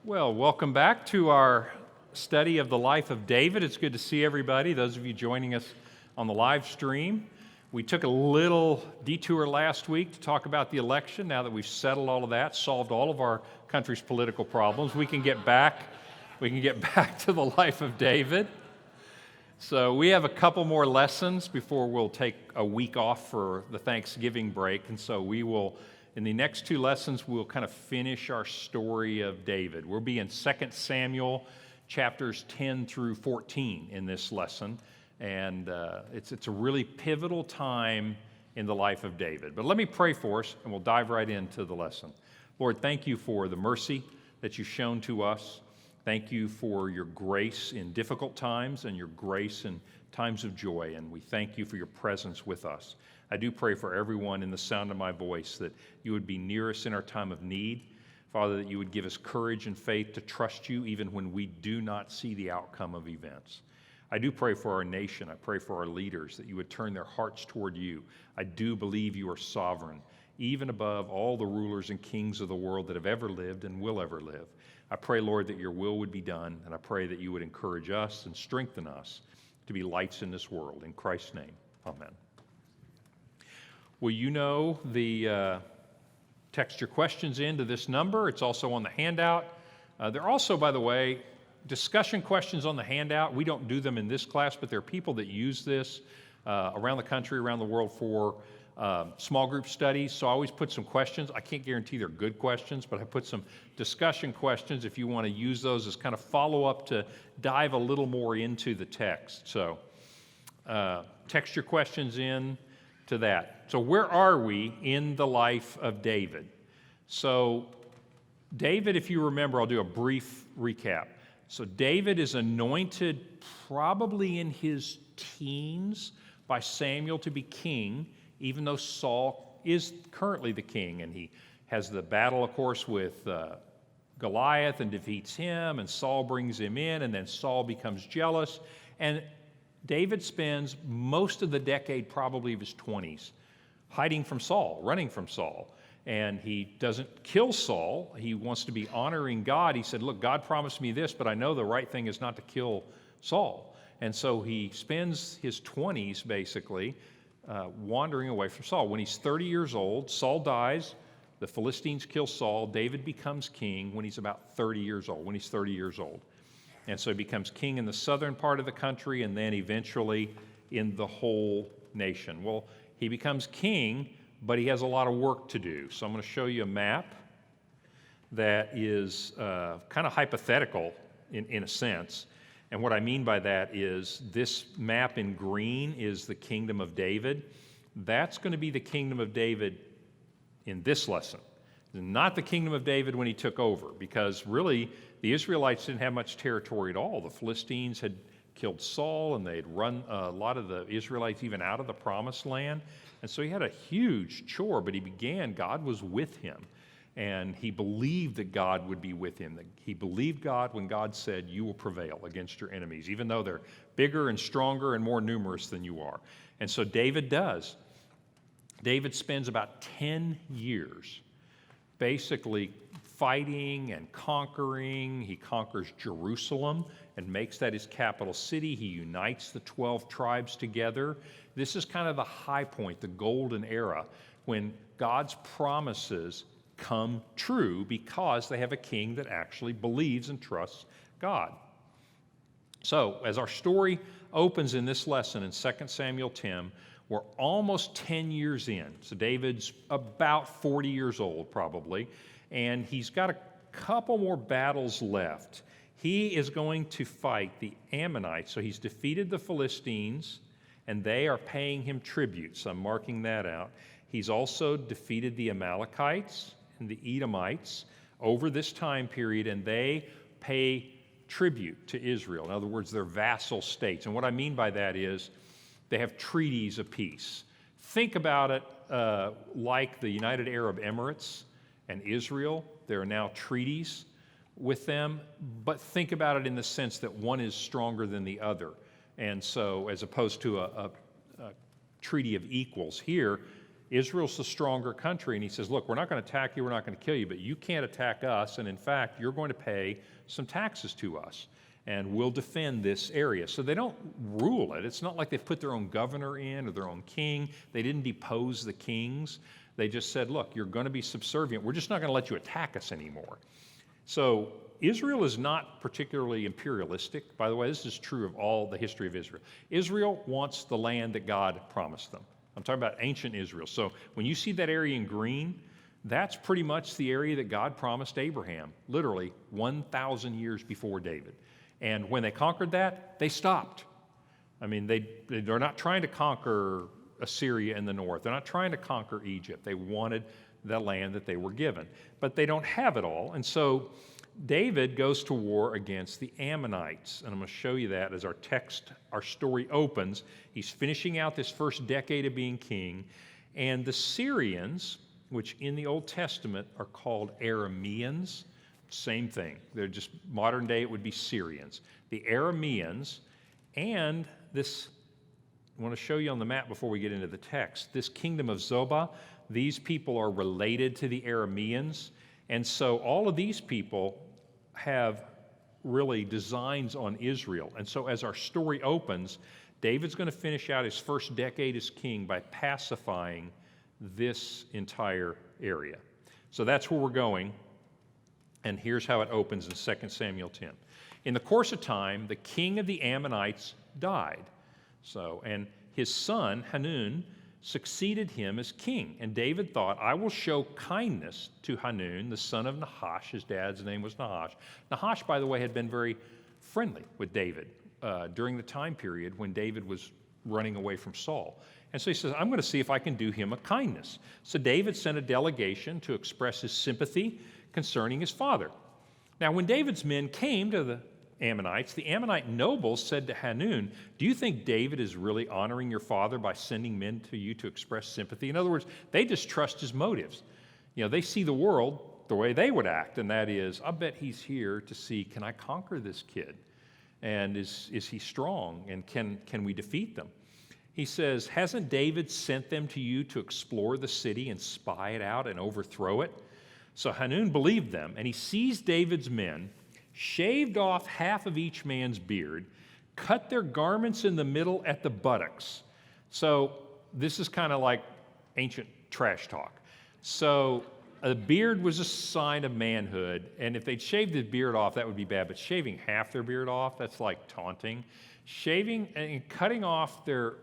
Well, welcome back to our study of the life of David. It's good to see everybody, those of you joining us on the live stream. We took a little detour last week to talk about the election. Now that we've settled all of that, solved all of our country's political problems, we can get back to the life of David. So we have a couple more lessons before we'll take a week off for the Thanksgiving break, and so we will, in the next two lessons, we'll kind of finish our story of David. We'll be in 2 Samuel chapters 10 through 14 in this lesson, and it's a really pivotal time in the life of David. But let me pray for us, and we'll dive right into the lesson. Lord, thank you for the mercy that you've shown to us. Thank you for your grace in difficult times and your grace in times of joy, and we thank you for your presence with us. I do pray for everyone in the sound of my voice that you would be near us in our time of need. Father, that you would give us courage and faith to trust you even when we do not see the outcome of events. I do pray for our nation. I pray for our leaders that you would turn their hearts toward you. I do believe you are sovereign, even above all the rulers and kings of the world that have ever lived and will ever live. I pray, Lord, that your will would be done, and I pray that you would encourage us and strengthen us to be lights in this world. In Christ's name, amen. Well, you know text your questions into this number. It's also on the handout. There are also, by the way, discussion questions on the handout. We don't do them in this class, but there are people that use this around the country, around the world for small group studies. So I always put some questions. I can't guarantee they're good questions, but I put some discussion questions if you want to use those as kind of follow-up to dive a little more into the text. So text your questions in to that. So where are we in the life of David? So David, if you remember, I'll do a brief recap. So David is anointed probably in his teens by Samuel to be king, even though Saul is currently the king, and he has the battle, of course, with Goliath and defeats him, and Saul brings him in, and then Saul becomes jealous, and David spends most of the decade, probably of his 20s, hiding from Saul, running from Saul. And he doesn't kill Saul. He wants to be honoring God. He said, look, God promised me this, but I know the right thing is not to kill Saul. And so he spends his 20s, basically, wandering away from Saul. When he's 30 years old, Saul dies. The Philistines kill Saul. David becomes king when he's about 30 years old, when he's 30 years old. And so he becomes king in the southern part of the country and then eventually in the whole nation. Well, he becomes king, but he has a lot of work to do. So I'm going to show you a map that is kind of hypothetical in a sense. And what I mean by that is this map in green is the kingdom of David. That's going to be the kingdom of David in this lesson. Not the kingdom of David when he took over, because really the Israelites didn't have much territory at all. The Philistines had killed Saul, and they had run a lot of the Israelites even out of the promised land. And so he had a huge chore, but God was with him. And he believed that God would be with him. He believed God when God said, you will prevail against your enemies, even though they're bigger and stronger and more numerous than you are. And so David does. David spends about 10 years basically fighting and conquering. He conquers Jerusalem and makes that his capital city. He unites the 12 tribes together. This is kind of the high point, the golden era, when God's promises come true because they have a king that actually believes and trusts God. So, as our story opens in this lesson in 2 Samuel 10, we're almost 10 years in. So David's about 40 years old probably, and he's got a couple more battles left. He is going to fight the Ammonites. So he's defeated the Philistines, and they are paying him tribute. So I'm marking that out. He's also defeated the Amalekites and the Edomites over this time period, and they pay tribute to Israel. In other words, they're vassal states. And what I mean by that is they have treaties of peace. Think about it like the United Arab Emirates and Israel. There are now treaties with them, but think about it in the sense that one is stronger than the other. And so, as opposed to a treaty of equals here, Israel's the stronger country, and he says, look, we're not going to attack you, we're not going to kill you, but you can't attack us, and in fact, you're going to pay some taxes to us, and we'll defend this area. So they don't rule it. It's not like they've put their own governor in or their own king. They didn't depose the kings. They just said, look, you're going to be subservient. We're just not going to let you attack us anymore. So Israel is not particularly imperialistic. By the way, this is true of all the history of Israel. Israel wants the land that God promised them. I'm talking about ancient Israel. So when you see that area in green, that's pretty much the area that God promised Abraham, literally 1,000 years before David. And when they conquered that, they stopped. I mean, they're not trying to conquer Assyria in the north. They're not trying to conquer Egypt. They wanted the land that they were given. But they don't have it all. And so David goes to war against the Ammonites. And I'm going to show you that as our story opens. He's finishing out this first decade of being king. And the Syrians, which in the Old Testament are called Arameans, same thing. They're just modern day, it would be Syrians. The Arameans and this, I want to show you on the map before we get into the text, this kingdom of Zobah, these people are related to the Arameans. And so all of these people have really designs on Israel. And so as our story opens, David's going to finish out his first decade as king by pacifying this entire area. So that's where we're going. And here's how it opens in 2 Samuel 10. In the course of time, the king of the Ammonites died. And his son, Hanun, succeeded him as king. And David thought, I will show kindness to Hanun, the son of Nahash. His dad's name was Nahash. Nahash, by the way, had been very friendly with David during the time period when David was running away from Saul. And so he says, I'm going to see if I can do him a kindness. So David sent a delegation to express his sympathy concerning his father. Now, when David's men came to the Ammonites, the Ammonite nobles said to Hanun, do you think David is really honoring your father by sending men to you to express sympathy? In other words, they distrust his motives. They see the world the way they would act, and that is, I bet he's here to see, can I conquer this kid? And is he strong? And can we defeat them? He says, hasn't David sent them to you to explore the city and spy it out and overthrow it? So Hanun believed them, and he seized David's men, shaved off half of each man's beard, cut their garments in the middle at the buttocks. So this is kind of like ancient trash talk. So a beard was a sign of manhood, and if they'd shaved the beard off, that would be bad, but shaving half their beard off, that's like taunting. Shaving and cutting off their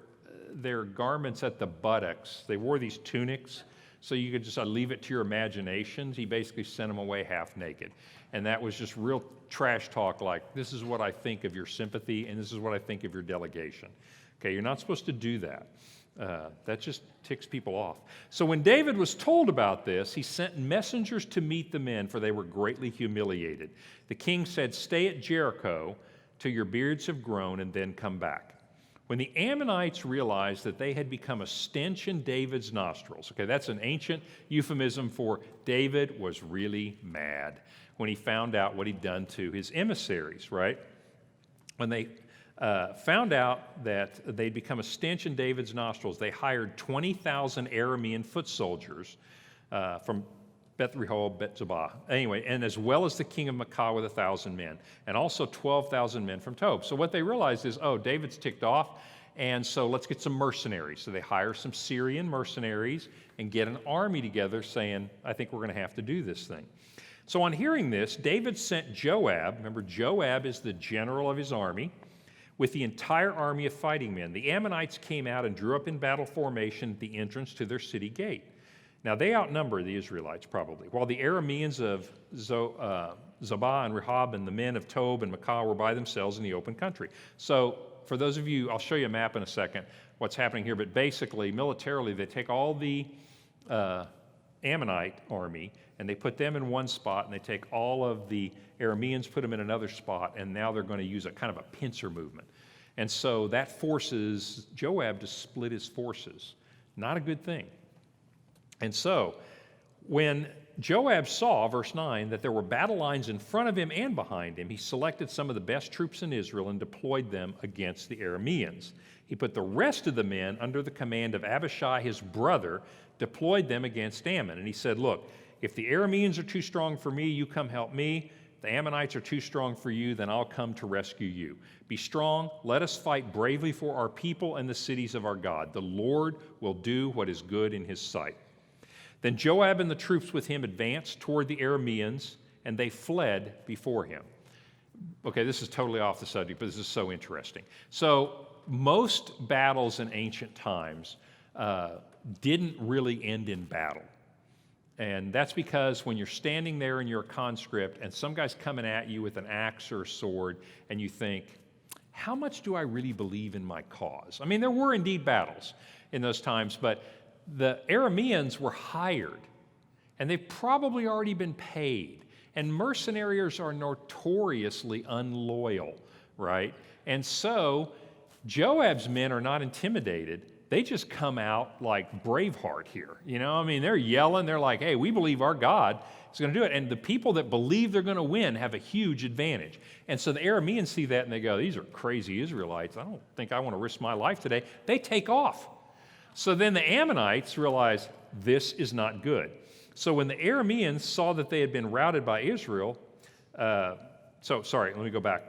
garments at the buttocks, they wore these tunics, so you could just leave it to your imaginations. He basically sent them away half naked. And that was just real trash talk like, this is what I think of your sympathy, and this is what I think of your delegation. Okay, you're not supposed to do that. That just ticks people off. So when David was told about this, he sent messengers to meet the men, for they were greatly humiliated. The king said, stay at Jericho till your beards have grown, and then come back. When the Ammonites realized that they had become a stench in David's nostrils, okay, that's an ancient euphemism for David was really mad when he found out what he'd done to his emissaries, right? When they found out that they'd become a stench in David's nostrils, they hired 20,000 Aramean foot soldiers from Beth Rehob, Beth Zobah. Anyway, and as well as the king of Maacah with 1,000 men, and also 12,000 men from Tob. So what they realized is, oh, David's ticked off, and so let's get some mercenaries. So they hire some Syrian mercenaries and get an army together saying, I think we're going to have to do this thing. So on hearing this, David sent Joab, remember Joab is the general of his army, with the entire army of fighting men. The Ammonites came out and drew up in battle formation at the entrance to their city gate. Now, they outnumber the Israelites probably, while the Arameans of Zobah and Rehob and the men of Tob and Maacah were by themselves in the open country. So for those of you, I'll show you a map in a second, what's happening here, but basically, militarily, they take all the Ammonite army and they put them in one spot, and they take all of the Arameans, put them in another spot, and now they're going to use a kind of a pincer movement. And so that forces Joab to split his forces. Not a good thing. And so When Joab saw, verse 9, that there were battle lines in front of him and behind him, he selected some of the best troops in Israel and deployed them against the Arameans. He put the rest of the men under the command of Abishai, his brother, deployed them against Ammon. And he said, look, if the Arameans are too strong for me, you come help me. If the Ammonites are too strong for you, then I'll come to rescue you. Be strong. Let us fight bravely for our people and the cities of our God. The Lord will do what is good in his sight. Then Joab and the troops with him advanced toward the Arameans, and they fled before him. Okay, this is totally off the subject, but this is so interesting. So most battles in ancient times didn't really end in battle. And that's because when you're standing there and you're a conscript and some guy's coming at you with an axe or a sword, and you think, how much do I really believe in my cause? I mean, there were indeed battles in those times, but the Arameans were hired, and they've probably already been paid. And mercenaries are notoriously unloyal, right? And so Joab's men are not intimidated. They just come out like Braveheart here. You know, I mean, they're yelling. They're like, hey, we believe our God is going to do it. And the people that believe they're going to win have a huge advantage. And so the Arameans see that and they go, these are crazy Israelites. I don't think I want to risk my life today. They take off. So then the Ammonites realize this is not good. So when the Arameans saw that they had been routed by Israel, let me go back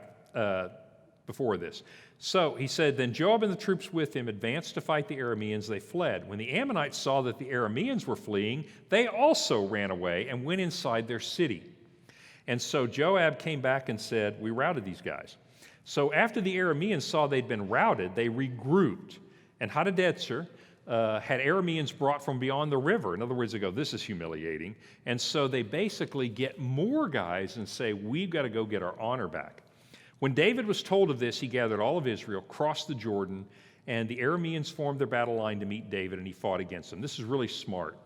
before this. So he said, then Joab and the troops with him advanced to fight the Arameans. They fled. When the Ammonites saw that the Arameans were fleeing, they also ran away and went inside their city. And so Joab came back and said, we routed these guys. So after the Arameans saw they'd been routed, they regrouped. And Hadadezer had Arameans brought from beyond the river. In other words, they go, this is humiliating. And so they basically get more guys and say, we've got to go get our honor back. When David was told of this, he gathered all of Israel, crossed the Jordan, and the Arameans formed their battle line to meet David, and he fought against them. This is really smart.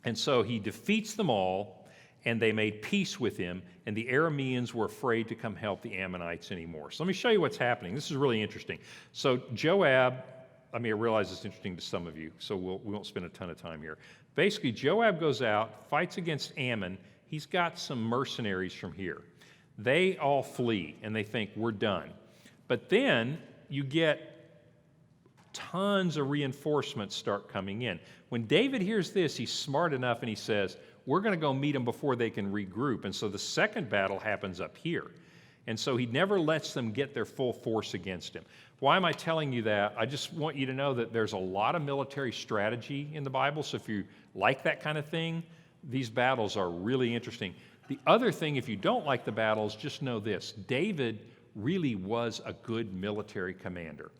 And so he defeats them all, and they made peace with him, and the Arameans were afraid to come help the Ammonites anymore. So let me show you what's happening. This is really interesting. So Joab, I realize it's interesting to some of you, so we won't spend a ton of time here. Basically, Joab goes out, fights against Ammon. He's got some mercenaries from here. They all flee, and they think, we're done. But then you get tons of reinforcements start coming in. When David hears this, he's smart enough, and he says, we're going to go meet them before they can regroup. And so the second battle happens up here. And so he never lets them get their full force against him. Why am I telling you that? I just want you to know that there's a lot of military strategy in the Bible. So if you like that kind of thing, these battles are really interesting. The other thing, if you don't like the battles, just know this. David really was a good military commander.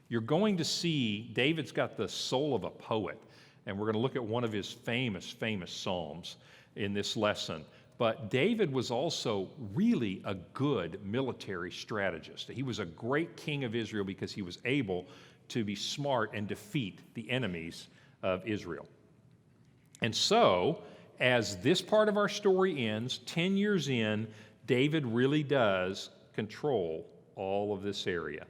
You're going to see David's got the soul of a poet. And we're going to look at one of his famous Psalms in this lesson. But David was also really a good military strategist. He was a great king of Israel because he was able to be smart and defeat the enemies of Israel. And so, as this part of our story ends, 10 years in, David really does control all of this area.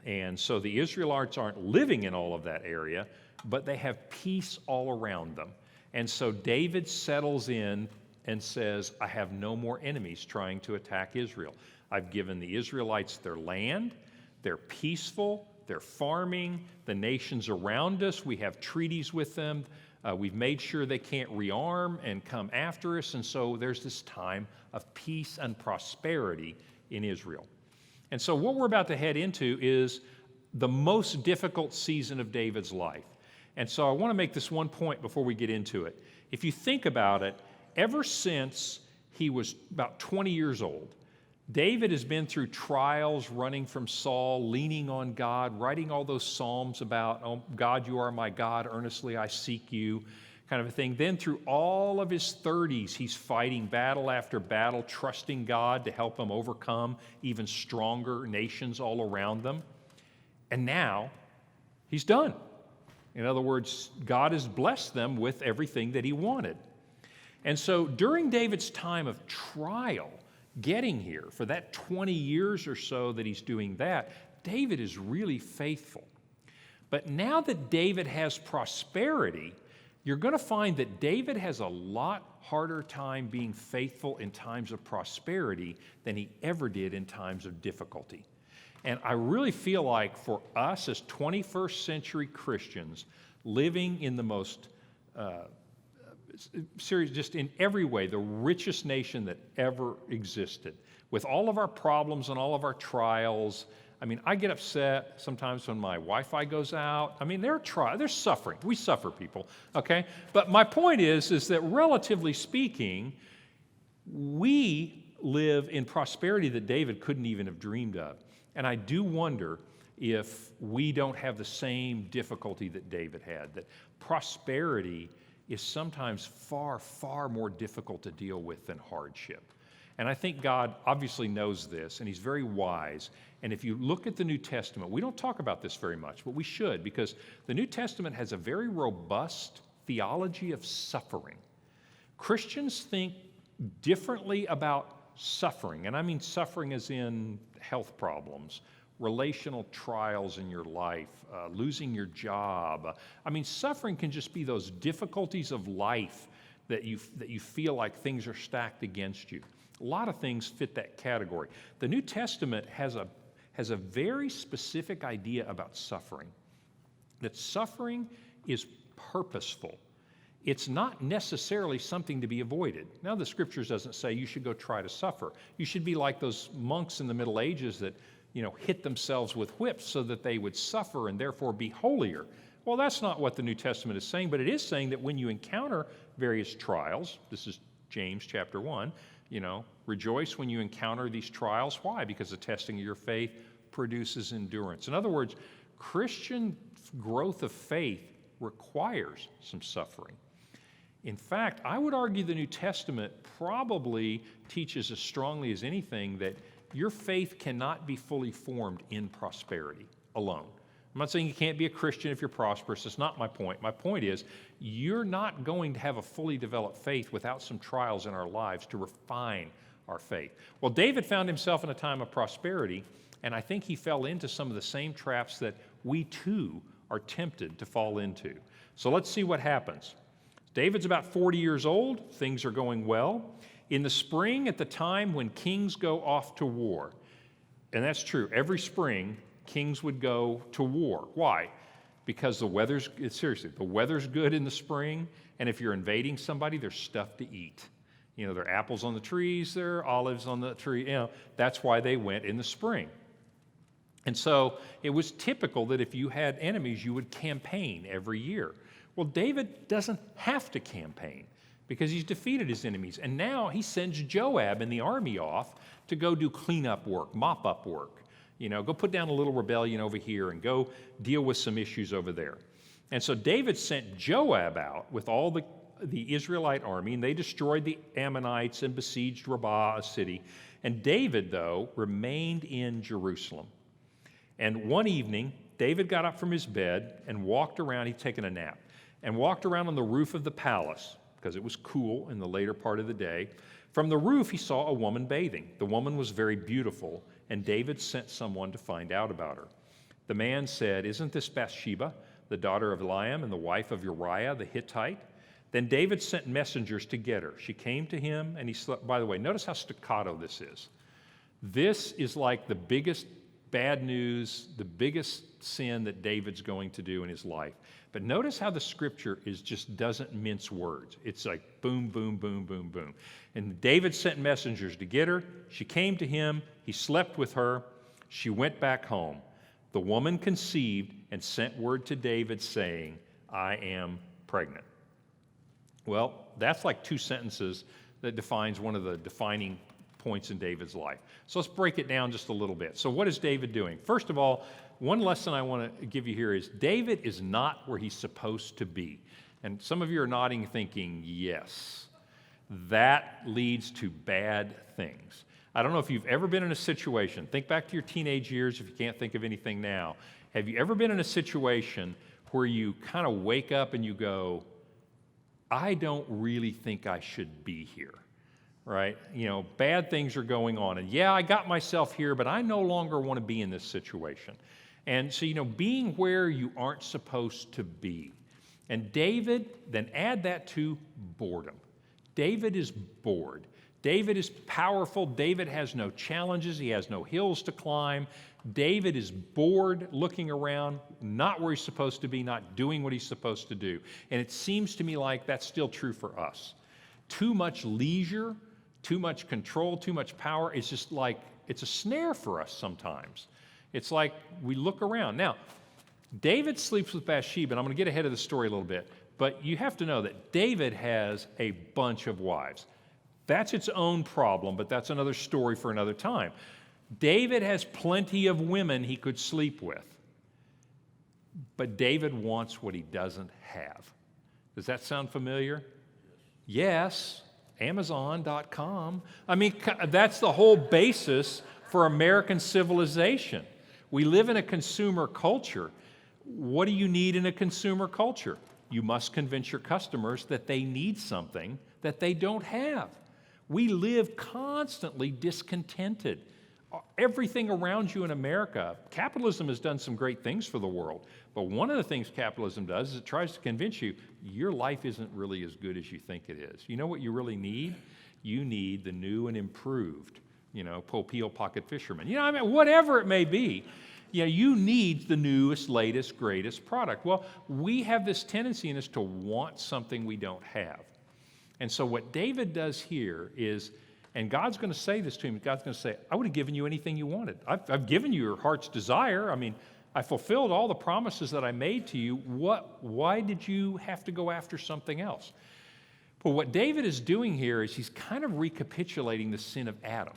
And so the Israelites aren't living in all of that area, but they have peace all around them. And so David settles in and says, I have no more enemies trying to attack Israel. I've given the Israelites their land. They're peaceful. They're farming. The nations around us, we have treaties with them. We've made sure they can't rearm and come after us. And so there's this time of peace and prosperity in Israel. And so what we're about to head into is the most difficult season of David's life. And so I want to make this one point before we get into it. If you think about it, ever since he was about 20 years old, David has been through trials, running from Saul, leaning on God, writing all those psalms about, oh, God, you are my God, earnestly I seek you, kind of a thing. Then through all of his 30s, he's fighting battle after battle, trusting God to help him overcome even stronger nations all around them. And now he's done. In other words, God has blessed them with everything that he wanted. And so during David's time of trial, getting here, for that 20 years or so that he's doing that, David is really faithful. But now that David has prosperity, you're going to find that David has a lot harder time being faithful in times of prosperity than he ever did in times of difficulty. And I really feel like for us as 21st century Christians, living in the most serious, just in every way, the richest nation that ever existed, with all of our problems and all of our trials. I mean, I get upset sometimes when my Wi-Fi goes out. I mean, there's suffering. We suffer, people, okay? But my point is that relatively speaking, we live in prosperity that David couldn't even have dreamed of. And I do wonder if we don't have the same difficulty that David had, that prosperity is sometimes far, far more difficult to deal with than hardship. And I think God obviously knows this, and he's very wise. And if you look at the New Testament, we don't talk about this very much, but we should, because the New Testament has a very robust theology of suffering. Christians think differently about suffering, and I mean suffering as in health problems, relational trials in your life, losing your job. I mean, suffering can just be those difficulties of life that you feel like things are stacked against you. A lot of things fit that category. The New Testament has a very specific idea about suffering, that suffering is purposeful. It's not necessarily something to be avoided. Now, the Scriptures doesn't say you should go try to suffer. You should be like those monks in the Middle Ages that, hit themselves with whips so that they would suffer and therefore be holier. Well, that's not what the New Testament is saying, but it is saying that when you encounter various trials, this is James chapter 1, rejoice when you encounter these trials. Why? Because the testing of your faith produces endurance. In other words, Christian growth of faith requires some suffering. In fact, I would argue the New Testament probably teaches as strongly as anything that your faith cannot be fully formed in prosperity alone. I'm not saying you can't be a Christian if you're prosperous. That's not my point. My point is you're not going to have a fully developed faith without some trials in our lives to refine our faith. Well, David found himself in a time of prosperity, and I think he fell into some of the same traps that we too are tempted to fall into. So let's see what happens. David's about 40 years old. Things are going well. In the spring, at the time when kings go off to war, and that's true, every spring, kings would go to war. Why? Because the weather's good in the spring, and if you're invading somebody, there's stuff to eat. There are apples on the trees, there are olives on the tree. That's why they went in the spring. And so it was typical that if you had enemies, you would campaign every year. Well, David doesn't have to campaign because he's defeated his enemies. And now he sends Joab and the army off to go do cleanup work, mop-up work. Go put down a little rebellion over here and go deal with some issues over there. And so David sent Joab out with all the Israelite army, and they destroyed the Ammonites and besieged Rabbah, a city. And David, though, remained in Jerusalem. And one evening, David got up from his bed and walked around. He'd taken a nap, and walked around on the roof of the palace because it was cool in the later part of the day. From the roof, he saw a woman bathing. The woman was very beautiful, and David sent someone to find out about her. The man said, "Isn't this Bathsheba, the daughter of Eliam and the wife of Uriah the Hittite?" Then David sent messengers to get her. She came to him, and he slept. By the way, notice how staccato this is. This is like the biggest bad news, the biggest sin that David's going to do in his life. But notice how the Scripture just doesn't mince words. It's like boom, boom, boom, boom, boom. And David sent messengers to get her. She came to him. He slept with her. She went back home. The woman conceived and sent word to David saying, "I am pregnant." Well, that's like two sentences that defines one of the defining points in David's life. So let's break it down just a little bit. So what is David doing? First of all, one lesson I want to give you here is David is not where he's supposed to be. And some of you are nodding thinking, yes, that leads to bad things. I don't know if you've ever been in a situation, think back to your teenage years if you can't think of anything now. Have you ever been in a situation where you kind of wake up and you go, I don't really think I should be here? Right? Bad things are going on. And yeah, I got myself here, but I no longer want to be in this situation. And so, being where you aren't supposed to be And David, then add that to boredom. David is bored. David is powerful. David has no challenges. He has no hills to climb. David is bored looking around, not where he's supposed to be, not doing what he's supposed to do. And it seems to me like that's still true for us. Too much leisure, too much control, too much power is just like, it's a snare for us sometimes. It's like we look around. Now, David sleeps with Bathsheba, and I'm going to get ahead of the story a little bit, but you have to know that David has a bunch of wives. That's its own problem, but that's another story for another time. David has plenty of women he could sleep with, but David wants what he doesn't have. Does that sound familiar? Yes, Amazon.com. I mean, that's the whole basis for American civilization. We live in a consumer culture. What do you need in a consumer culture? You must convince your customers that they need something that they don't have. We live constantly discontented. Everything around you in America, capitalism has done some great things for the world, but one of the things capitalism does is it tries to convince you your life isn't really as good as you think it is. You know what you really need? You need the new and improved, Popeil pocket fisherman. Whatever it may be, you need the newest, latest, greatest product. Well, we have this tendency in us to want something we don't have. And so what David does here is, and God's going to say this to him, God's going to say, I would have given you anything you wanted. I've given you your heart's desire. I mean, I fulfilled all the promises that I made to you. Why did you have to go after something else? But what David is doing here is he's kind of recapitulating the sin of Adam.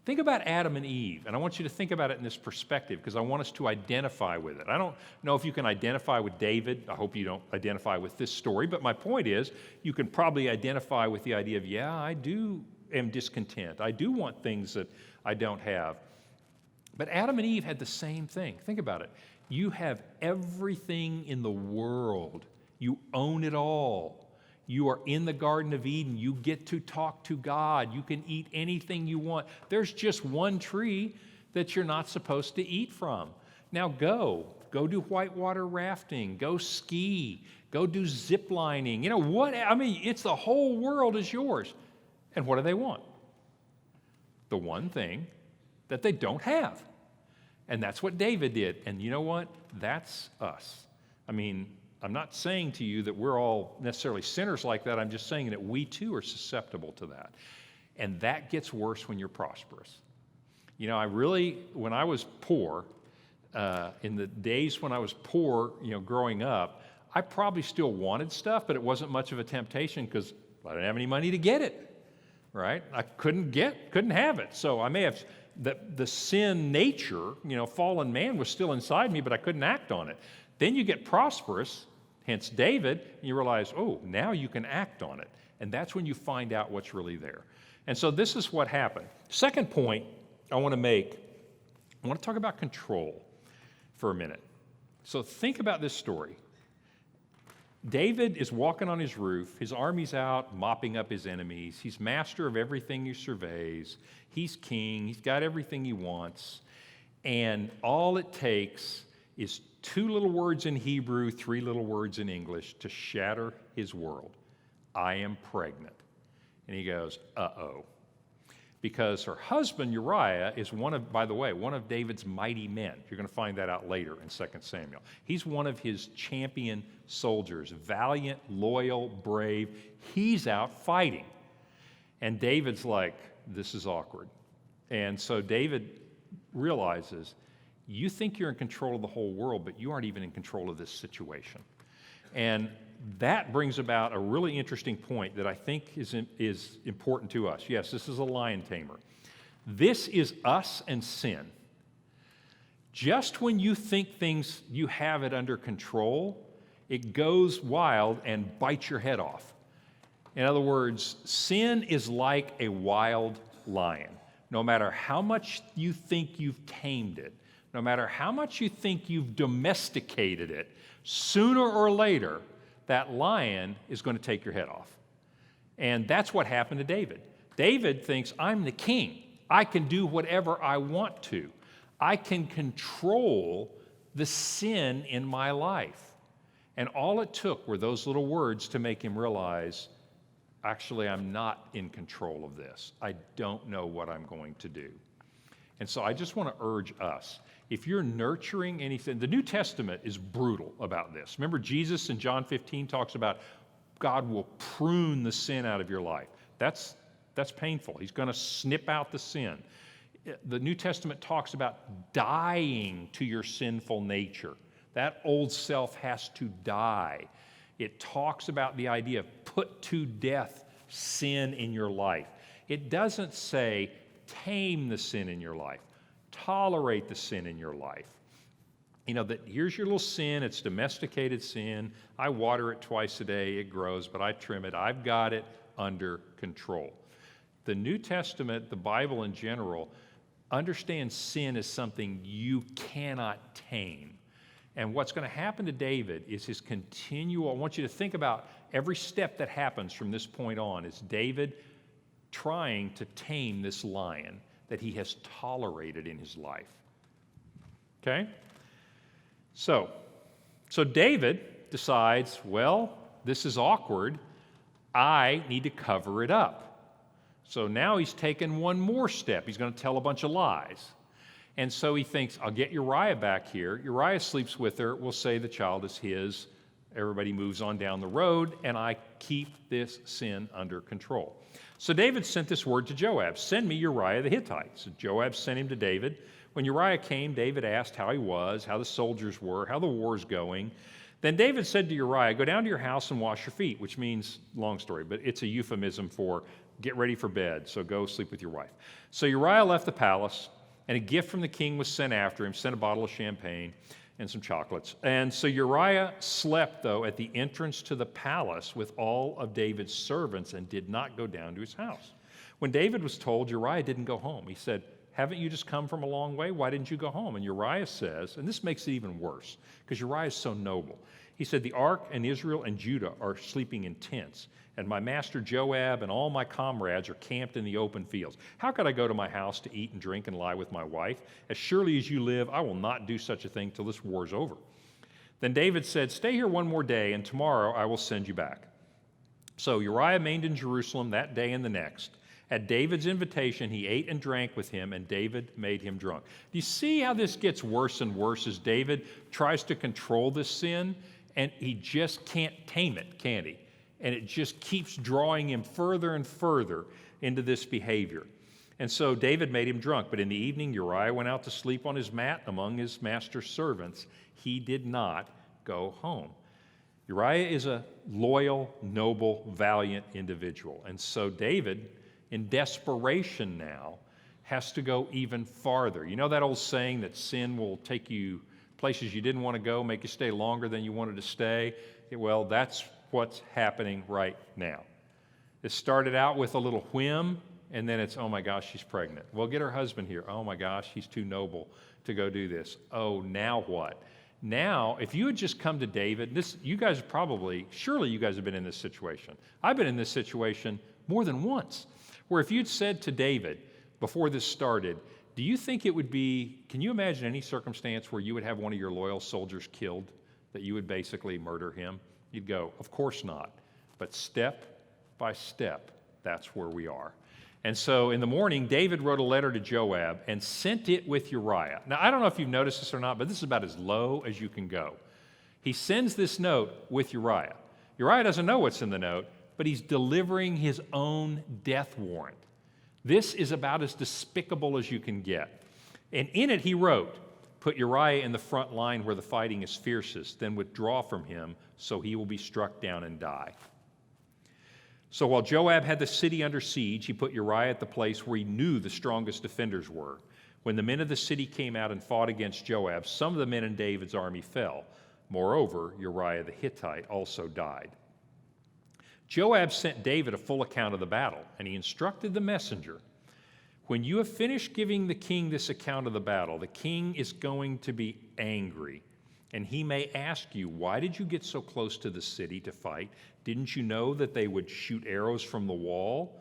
Think about Adam and Eve, and I want you to think about it in this perspective because I want us to identify with it. I don't know if you can identify with David. I hope you don't identify with this story, but my point is you can probably identify with the idea of, I am discontent. I do want things that I don't have. But Adam and Eve had the same thing. Think about it. You have everything in the world. You own it all. You are in the Garden of Eden. You get to talk to God. You can eat anything you want. There's just one tree that you're not supposed to eat from. Now go do whitewater rafting, go ski, go do zip lining. It's the whole world is yours. And what do they want? The one thing that they don't have. And that's what David did. And you know what? That's us. I'm not saying to you that we're all necessarily sinners like that. I'm just saying that we too are susceptible to that. And that gets worse when you're prosperous. When I was poor, in the days when I was poor, growing up, I probably still wanted stuff, but it wasn't much of a temptation because I didn't have any money to get it, right? I couldn't have it. So I may have, the sin nature, fallen man was still inside me, but I couldn't act on it. Then you get prosperous, hence David, and you realize, now you can act on it. And that's when you find out what's really there. And so this is what happened. Second point I want to talk about control for a minute. So think about this story. David is walking on his roof. His army's out mopping up his enemies. He's master of everything he surveys. He's king. He's got everything he wants. And all it takes is 2 little words in Hebrew, 3 little words in English to shatter his world. I am pregnant. And he goes, uh-oh. Because her husband, Uriah, is one of David's mighty men. You're going to find that out later in 2 Samuel. He's one of his champion soldiers, valiant, loyal, brave. He's out fighting. And David's like, this is awkward. And so David realizes, you think you're in control of the whole world, but you aren't even in control of this situation. And that brings about a really interesting point that I think is important to us. Yes, this is a lion tamer. This is us and sin. Just when you think you have it under control, it goes wild and bites your head off. In other words, sin is like a wild lion. No matter how much you think you've tamed it, no matter how much you think you've domesticated it, sooner or later, that lion is going to take your head off. And that's what happened to David. David thinks, I'm the king. I can do whatever I want to. I can control the sin in my life. And all it took were those little words to make him realize, actually, I'm not in control of this. I don't know what I'm going to do. And so I just want to urge us, if you're nurturing anything, the New Testament is brutal about this. Remember, Jesus in John 15 talks about God will prune the sin out of your life. That's painful. He's going to snip out the sin. The New Testament talks about dying to your sinful nature. That old self has to die. It talks about the idea of put to death sin in your life. It doesn't say tame the sin in your life, tolerate the sin in your life. You know, that here's your little sin, it's domesticated sin. I water it twice a day, it grows, but I trim it. I've got it under control. The New Testament, the Bible in general, understands sin as something you cannot tame. And what's going to happen to David is his continual, I want you to think about every step that happens from this point on is David trying to tame this lion that he has tolerated in his life. Okay? So David decides, well, this is awkward. I need to cover it up. So now he's taken one more step. He's going to tell a bunch of lies. And so he thinks, I'll get Uriah back here. Uriah sleeps with her. We'll say the child is his. Everybody moves on down the road, and I keep this sin under control. So David sent this word to Joab, send me Uriah the Hittite. So Joab sent him to David. When Uriah came, David asked how he was, how the soldiers were, how the war's going. Then David said to Uriah, go down to your house and wash your feet, which means, long story, but it's a euphemism for get ready for bed, so go sleep with your wife. So Uriah left the palace, and a gift from the king was sent after him, sent a bottle of champagne and some chocolates. And so Uriah slept, though, at the entrance to the palace with all of David's servants and did not go down to his house. When David was told, Uriah didn't go home. He said, haven't you just come from a long way? Why didn't you go home? And Uriah says, and this makes it even worse, because Uriah is so noble. He said, the ark and Israel and Judah are sleeping in tents, and my master Joab and all my comrades are camped in the open fields. How could I go to my house to eat and drink and lie with my wife? As surely as you live, I will not do such a thing till this war is over. Then David said, stay here one more day, and tomorrow I will send you back. So Uriah remained in Jerusalem that day and the next. At David's invitation, he ate and drank with him, and David made him drunk. Do you see how this gets worse and worse as David tries to control this sin, and he just can't tame it, can he? And it just keeps drawing him further and further into this behavior. And so David made him drunk, but in the evening Uriah went out to sleep on his mat among his master's servants. He did not go home. Uriah is a loyal, noble, valiant individual. And so David, in desperation now, has to go even farther. You know that old saying that sin will take you places you didn't want to go, make you stay longer than you wanted to stay? Well, that's what's happening right now. It started out with a little whim, and then it's, oh my gosh, she's pregnant. Well, get her husband here. Oh my gosh, he's too noble to go do this. Oh, now what? Now, if you had just come to David, you guys surely you guys have been in this situation. I've been in this situation more than once, where if you'd said to David before this started, do you think it would be, can you imagine any circumstance where you would have one of your loyal soldiers killed, that you would basically murder him? You'd go, of course not. But step by step, that's where we are. And so in the morning, David wrote a letter to Joab and sent it with Uriah. Now, I don't know if you've noticed this or not, but this is about as low as you can go. He sends this note with Uriah. Uriah doesn't know what's in the note, but he's delivering his own death warrant. This is about as despicable as you can get. And in it, he wrote, put Uriah in the front line where the fighting is fiercest, then withdraw from him, so he will be struck down and die. So while Joab had the city under siege, he put Uriah at the place where he knew the strongest defenders were. When the men of the city came out and fought against Joab, some of the men in David's army fell. Moreover, Uriah the Hittite also died. Joab sent David a full account of the battle, and he instructed the messenger, when you have finished giving the king this account of the battle, the king is going to be angry, and he may ask you, why did you get so close to the city to fight? Didn't you know that they would shoot arrows from the wall?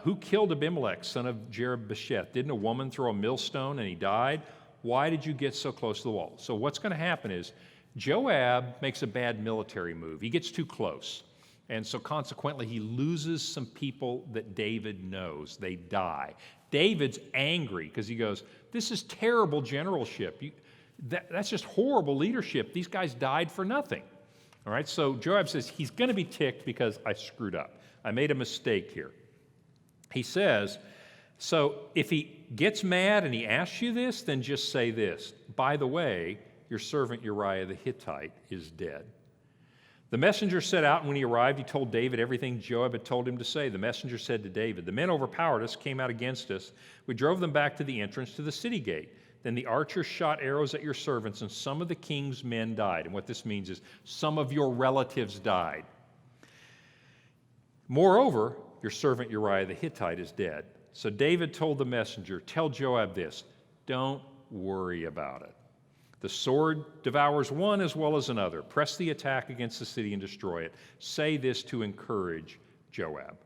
Who killed Abimelech, son of Jerubbesheth? Didn't a woman throw a millstone and he died? Why did you get so close to the wall? So what's going to happen is Joab makes a bad military move. He gets too close. And so consequently, he loses some people that David knows. They die. David's angry because he goes, this is terrible generalship. That's just horrible leadership. These guys died for nothing. All right, so Joab says he's going to be ticked because I screwed up. I made a mistake here. He says, so if he gets mad and he asks you this, then just say this. By the way, your servant Uriah the Hittite is dead. The messenger set out, and when he arrived, he told David everything Joab had told him to say. The messenger said to David, the men overpowered us, came out against us. We drove them back to the entrance to the city gate. Then the archers shot arrows at your servants, and some of the king's men died. And what this means is some of your relatives died. Moreover, your servant Uriah the Hittite is dead. So David told the messenger, tell Joab this, don't worry about it. The sword devours one as well as another. Press the attack against the city and destroy it. Say this to encourage Joab.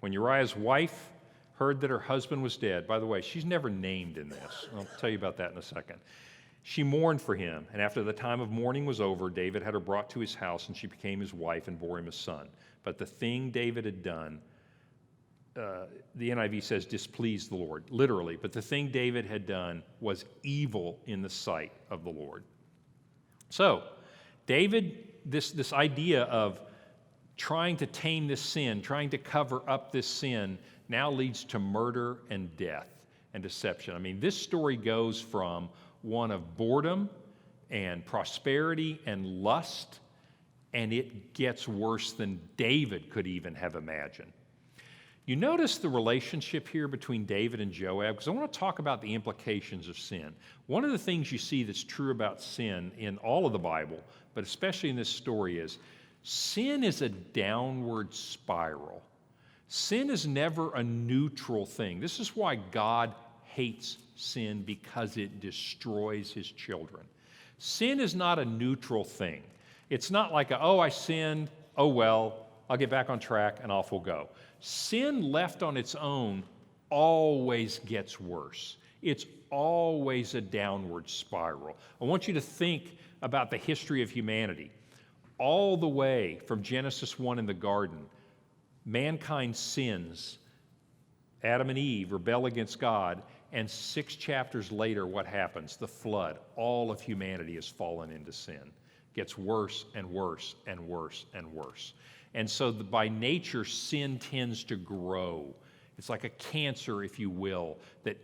When Uriah's wife heard that her husband was dead, by the way, she's never named in this. I'll tell you about that in a second. She mourned for him, and after the time of mourning was over, David had her brought to his house, and she became his wife and bore him a son. But the thing David had done, the NIV says displeased the Lord, literally, but the thing David had done was evil in the sight of the Lord. So, David, this idea of trying to tame this sin, trying to cover up this sin, now leads to murder and death and deception. I mean, this story goes from one of boredom and prosperity and lust, and it gets worse than David could even have imagined. You notice the relationship here between David and Joab, because I want to talk about the implications of sin. One of the things you see that's true about sin in all of the Bible, but especially in this story, is sin is a downward spiral. Sin is never a neutral thing. This is why God hates sin, because it destroys his children. Sin is not a neutral thing. It's not like, I sinned, oh well, I'll get back on track and off we'll go. Sin left on its own always gets worse. It's always a downward spiral. I want you to think about the history of humanity. All the way from Genesis 1 in the garden, mankind sins. Adam and Eve rebel against God, and 6 chapters later, what happens? The flood. All of humanity has fallen into sin. It gets worse and worse and worse and worse. And so by nature, sin tends to grow. It's like a cancer, if you will, that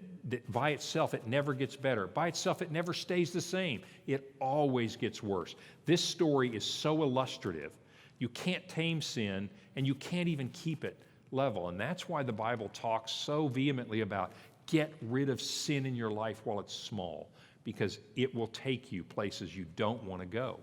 by itself, it never gets better. By itself, it never stays the same. It always gets worse. This story is so illustrative. You can't tame sin, and you can't even keep it level. And that's why the Bible talks so vehemently about get rid of sin in your life while it's small, because it will take you places you don't want to go.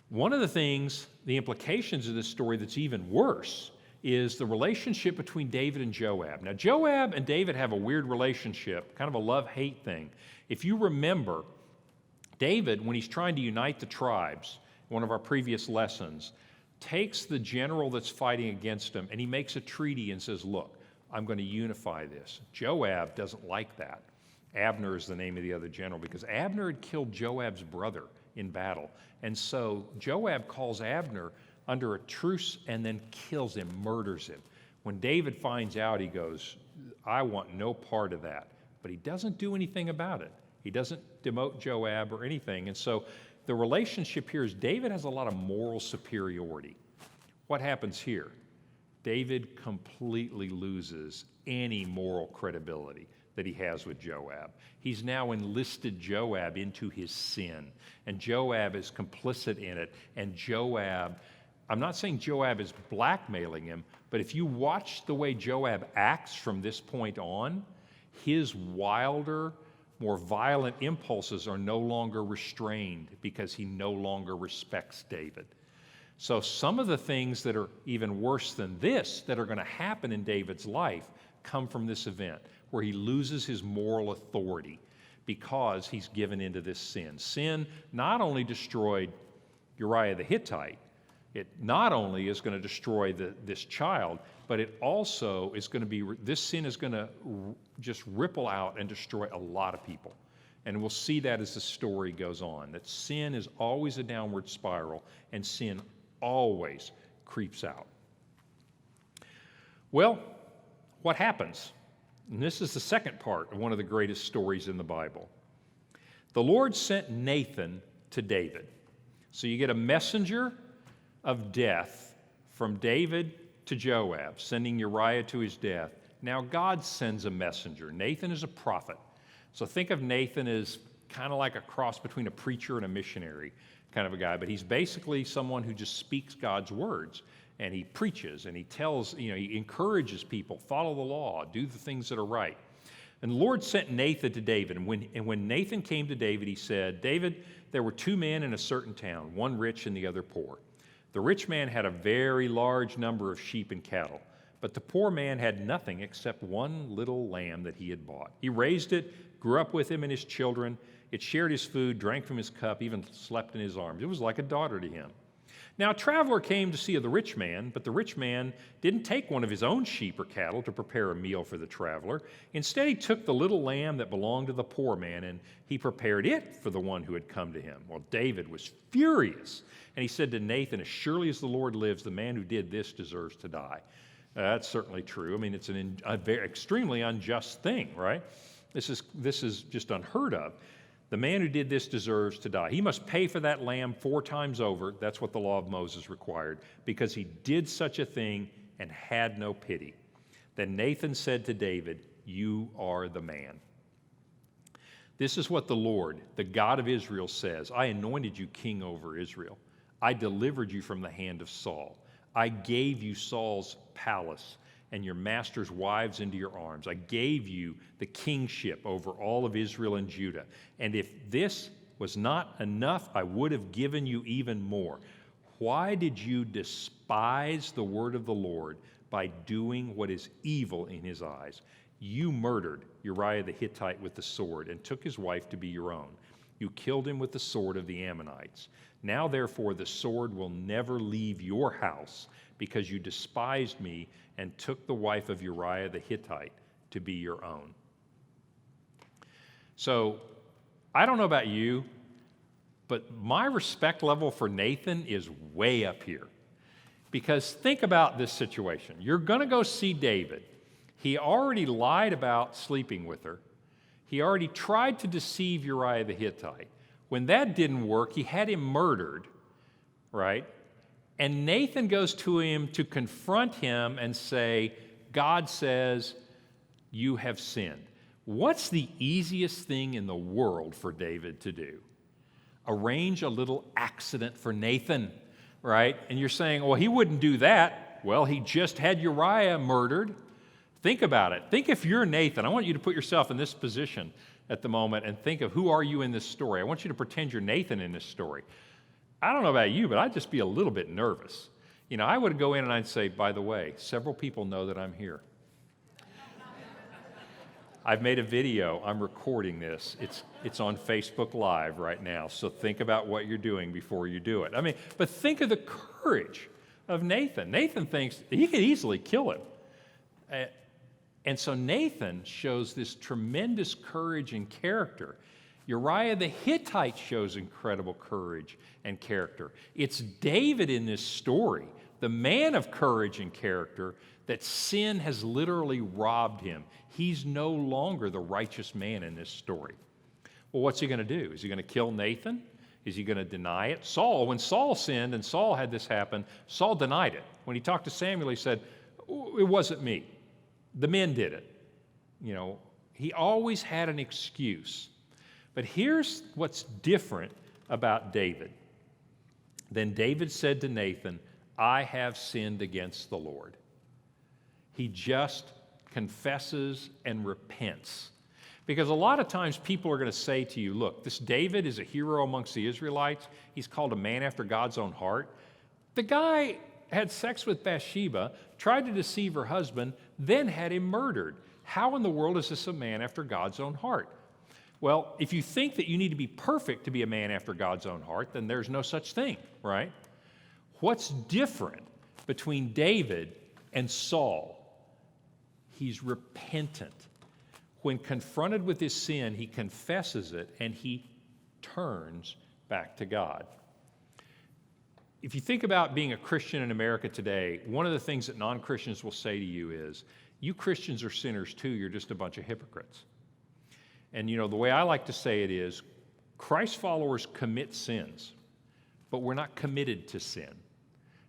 One of the things, the implications of this story that's even worse, is the relationship between David and Joab. Now, Joab and David have a weird relationship, kind of a love-hate thing. If you remember, David, when he's trying to unite the tribes, one of our previous lessons, takes the general that's fighting against him and he makes a treaty and says, look, I'm going to unify this. Joab doesn't like that. Abner is the name of the other general because Abner had killed Joab's brother in battle. And so Joab calls Abner under a truce and then kills him, murders him. When David finds out, he goes, I want no part of that. But he doesn't do anything about it. He doesn't demote Joab or anything. And so the relationship here is David has a lot of moral superiority. What happens here? David completely loses any moral credibility that he has with Joab. He's now enlisted Joab into his sin, and Joab is complicit in it. And Joab, I'm not saying Joab is blackmailing him, but if you watch the way Joab acts from this point on, his wilder, more violent impulses are no longer restrained because he no longer respects David. So some of the things that are even worse than this that are going to happen in David's life come from this event where he loses his moral authority because he's given into this sin. Sin not only destroyed Uriah the Hittite, it not only is going to destroy this child, but it also is going to be, this sin is going to just ripple out and destroy a lot of people. And we'll see that as the story goes on, that sin is always a downward spiral, and sin always creeps out. Well, what happens? And this is the second part of one of the greatest stories in the Bible. The Lord sent Nathan to David. So you get a messenger of death from David to Joab, sending Uriah to his death. Now God sends a messenger. Nathan is a prophet. So think of Nathan as kind of like a cross between a preacher and a missionary kind of a guy, but he's basically someone who just speaks God's words, and he preaches, and he tells, he encourages people, follow the law, do the things that are right. And the Lord sent Nathan to David, and when Nathan came to David, he said, David, there were two men in a certain town, one rich and the other poor. The rich man had a very large number of sheep and cattle, but the poor man had nothing except one little lamb that he had bought. He raised it, grew up with him and his children. It shared his food, drank from his cup, even slept in his arms. It was like a daughter to him. Now a traveler came to see the rich man, but the rich man didn't take one of his own sheep or cattle to prepare a meal for the traveler. Instead, he took the little lamb that belonged to the poor man, and he prepared it for the one who had come to him. Well, David was furious, and he said to Nathan, as surely as the Lord lives, the man who did this deserves to die. That's certainly true. I mean, it's a very extremely unjust thing, right? This is just unheard of. The man who did this deserves to die. He must pay for that lamb 4 times over. That's what the law of Moses required, because he did such a thing and had no pity. Then Nathan said to David, you are the man. This is what the Lord, the God of Israel, says. I anointed you king over Israel. I delivered you from the hand of Saul. I gave you Saul's palace and your master's wives into your arms. I gave you the kingship over all of Israel and Judah. And if this was not enough, I would have given you even more. Why did you despise the word of the Lord by doing what is evil in his eyes? You murdered Uriah the Hittite with the sword and took his wife to be your own. You killed him with the sword of the Ammonites. Now, therefore, the sword will never leave your house, because you despised me and took the wife of Uriah the Hittite to be your own. So, I don't know about you, but my respect level for Nathan is way up here. Because think about this situation. You're going to go see David. He already lied about sleeping with her. He already tried to deceive Uriah the Hittite. When that didn't work, he had him murdered, right? And Nathan goes to him to confront him and say, God says, you have sinned. What's the easiest thing in the world for David to do? Arrange a little accident for Nathan, right? And you're saying, well, he wouldn't do that. Well, he just had Uriah murdered. Think about it. Think if you're Nathan. I want you to put yourself in this position at the moment and think of who are you in this story. I want you to pretend you're Nathan in this story. I don't know about you, but I'd just be a little bit nervous. I would go in and I'd say, by the way, several people know that I'm here. I've made a video. I'm recording this. It's on Facebook Live right now, so think about what you're doing before you do it. But think of the courage of Nathan. Nathan thinks he could easily kill him. And so Nathan shows this tremendous courage and character. Uriah the Hittite shows incredible courage and character. It's David in this story, the man of courage and character, that sin has literally robbed him. He's no longer the righteous man in this story. Well, what's he going to do? Is he going to kill Nathan? Is he going to deny it? When Saul sinned and Saul had this happen, Saul denied it. When he talked to Samuel, he said, it wasn't me. The men did it. He always had an excuse. But here's what's different about David. Then David said to Nathan, I have sinned against the Lord. He just confesses and repents. Because a lot of times people are going to say to you, look, this David is a hero amongst the Israelites. He's called a man after God's own heart. The guy had sex with Bathsheba, tried to deceive her husband, then had him murdered. How in the world is this a man after God's own heart? Well, if you think that you need to be perfect to be a man after God's own heart, then there's no such thing, right? What's different between David and Saul? He's repentant. when confronted with his sin, he confesses it and he turns back to God. If you think about being a Christian in America today, one of the things that non-Christians will say to you is, you Christians are sinners too, you're just a bunch of hypocrites. And the way I like to say it is, Christ followers commit sins, but we're not committed to sin.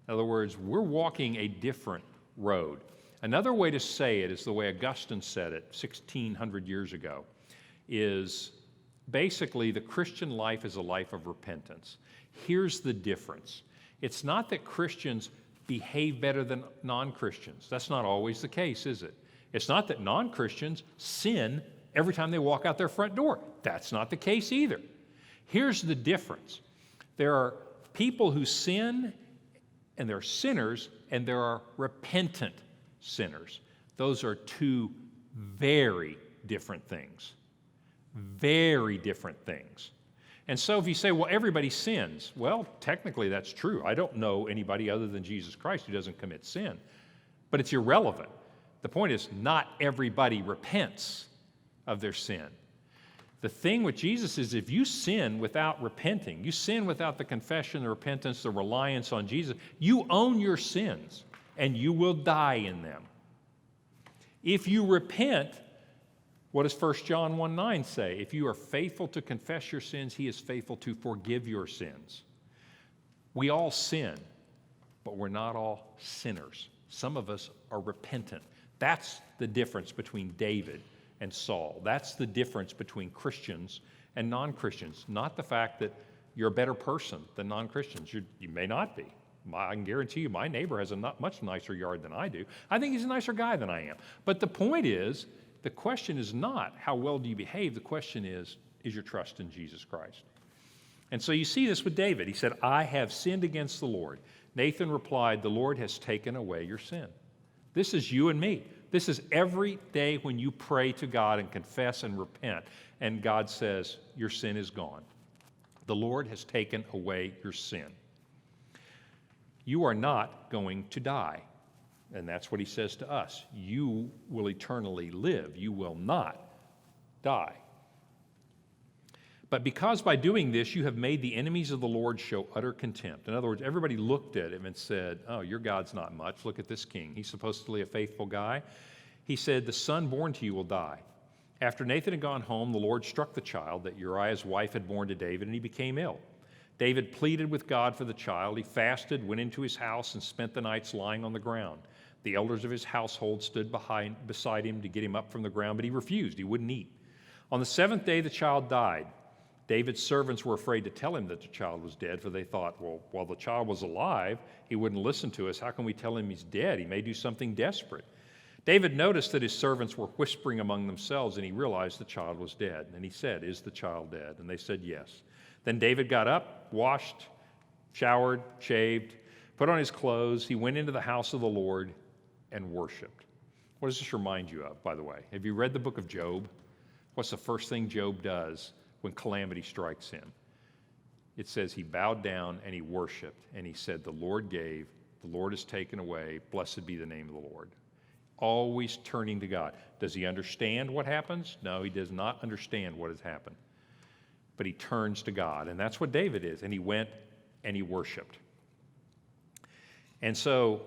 In other words, we're walking a different road. Another way to say it is the way Augustine said it 1,600 years ago, is basically the Christian life is a life of repentance. Here's the difference. It's not that Christians behave better than non-Christians. That's not always the case, is it? It's not that non-Christians sin every time they walk out their front door. That's not the case either. Here's the difference. There are people who sin, and there are sinners, and there are repentant sinners. Those are two very different things. Very different things. And so if you say, well, everybody sins, well, technically that's true. I don't know anybody other than Jesus Christ who doesn't commit sin. But it's irrelevant. The point is, not everybody repents of their sin. The thing with Jesus is, if you sin without repenting, you sin without the confession, the repentance, the reliance on Jesus, you own your sins, and you will die in them. If you repent, what does 1 John 1:9 say? If you are faithful to confess your sins, he is faithful to forgive your sins. We all sin, but we're not all sinners. Some of us are repentant. That's the difference between David and Saul. That's the difference between Christians and non-Christians. Not the fact that you're a better person than non-Christians. You may not be. I can guarantee you my neighbor has a much nicer yard than I do. I think he's a nicer guy than I am. But the point is, the question is not how well do you behave. The question is your trust in Jesus Christ? And so you see this with David. He said, I have sinned against the Lord. Nathan replied, the Lord has taken away your sin. This is you and me. This is every day when you pray to God and confess and repent, and God says, your sin is gone. The Lord has taken away your sin. You are not going to die. And that's what he says to us. You will eternally live. You will not die. But because by doing this you have made the enemies of the Lord show utter contempt. In other words, everybody looked at him and said, oh, your God's not much. Look at this king. He's supposedly a faithful guy. He said, the son born to you will die. After Nathan had gone home, the Lord struck the child that Uriah's wife had borne to David, and he became ill. David pleaded with God for the child. He fasted, went into his house, and spent the nights lying on the ground. The elders of his household stood beside him to get him up from the ground, but he refused. He wouldn't eat. On the seventh day, the child died. David's servants were afraid to tell him that the child was dead, for they thought, well, while the child was alive, he wouldn't listen to us. How can we tell him he's dead? He may do something desperate. David noticed that his servants were whispering among themselves, and he realized the child was dead. And he said, is the child dead? And they said, yes. Then David got up, washed, showered, shaved, put on his clothes. He went into the house of the Lord and worshiped. What does this remind you of, by the way? Have you read the book of Job? What's the first thing Job does when calamity strikes him? It says he bowed down and he worshiped, and he said, the Lord gave, the Lord has taken away, blessed be the name of the Lord. Always turning to God. Does he understand what happens? No, he does not understand what has happened. But he turns to God, and that's what David is. And he went and he worshiped. And so,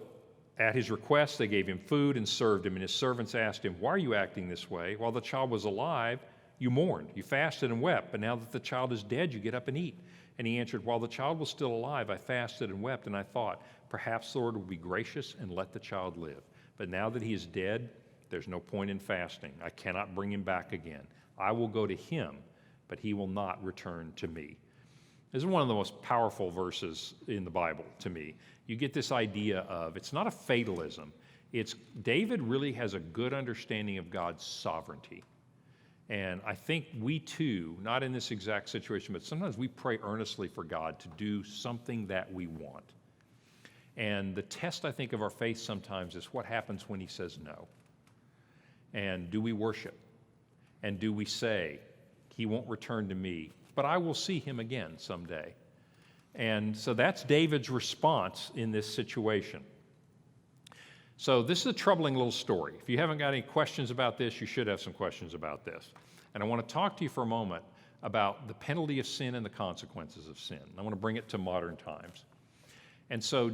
at his request, they gave him food and served him, and his servants asked him, why are you acting this way? While the child was alive, you mourned, you fasted and wept, but now that the child is dead, you get up and eat. And he answered, while the child was still alive, I fasted and wept, and I thought, perhaps the Lord will be gracious and let the child live. But now that he is dead, there's no point in fasting. I cannot bring him back again. I will go to him, but he will not return to me. This is one of the most powerful verses in the Bible to me. You get this idea of, it's not a fatalism. It's David really has a good understanding of God's sovereignty. And I think we too, not in this exact situation, but sometimes we pray earnestly for God to do something that we want. And the test, I think, of our faith sometimes is what happens when he says no. And do we worship? And do we say, he won't return to me, but I will see him again someday? And so that's David's response in this situation. So this is a troubling little story. If you haven't got any questions about this, you should have some questions about this. And I want to talk to you for a moment about the penalty of sin and the consequences of sin. I want to bring it to modern times. And so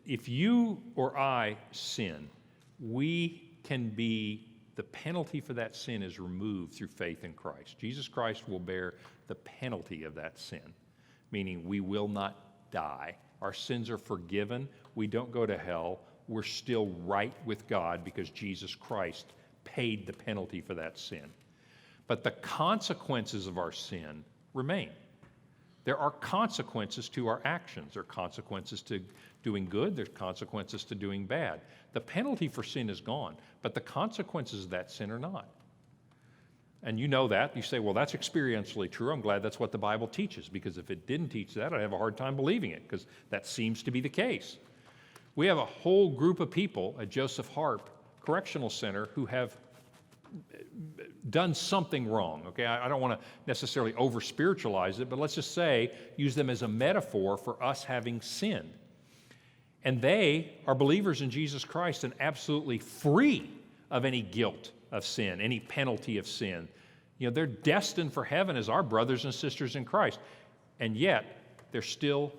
if you or I sin, the penalty for that sin is removed through faith in Christ. Jesus Christ will bear the penalty of that sin, meaning we will not die. Our sins are forgiven. We don't go to hell. We're still right with God because Jesus Christ paid the penalty for that sin. But the consequences of our sin remain. There are consequences to our actions. There are consequences to doing good. There's consequences to doing bad. The penalty for sin is gone, but the consequences of that sin are not. And you know that. You say, well, that's experientially true. I'm glad that's what the Bible teaches, because if it didn't teach that, I'd have a hard time believing it, because that seems to be the case. We have a whole group of people at Joseph Harp Correctional Center who have done something wrong, okay? I don't want to necessarily over-spiritualize it, but let's just say, use them as a metaphor for us having sinned. And they are believers in Jesus Christ and absolutely free of any guilt of sin, any penalty of sin. You know, they're destined for heaven as our brothers and sisters in Christ. And yet, they're still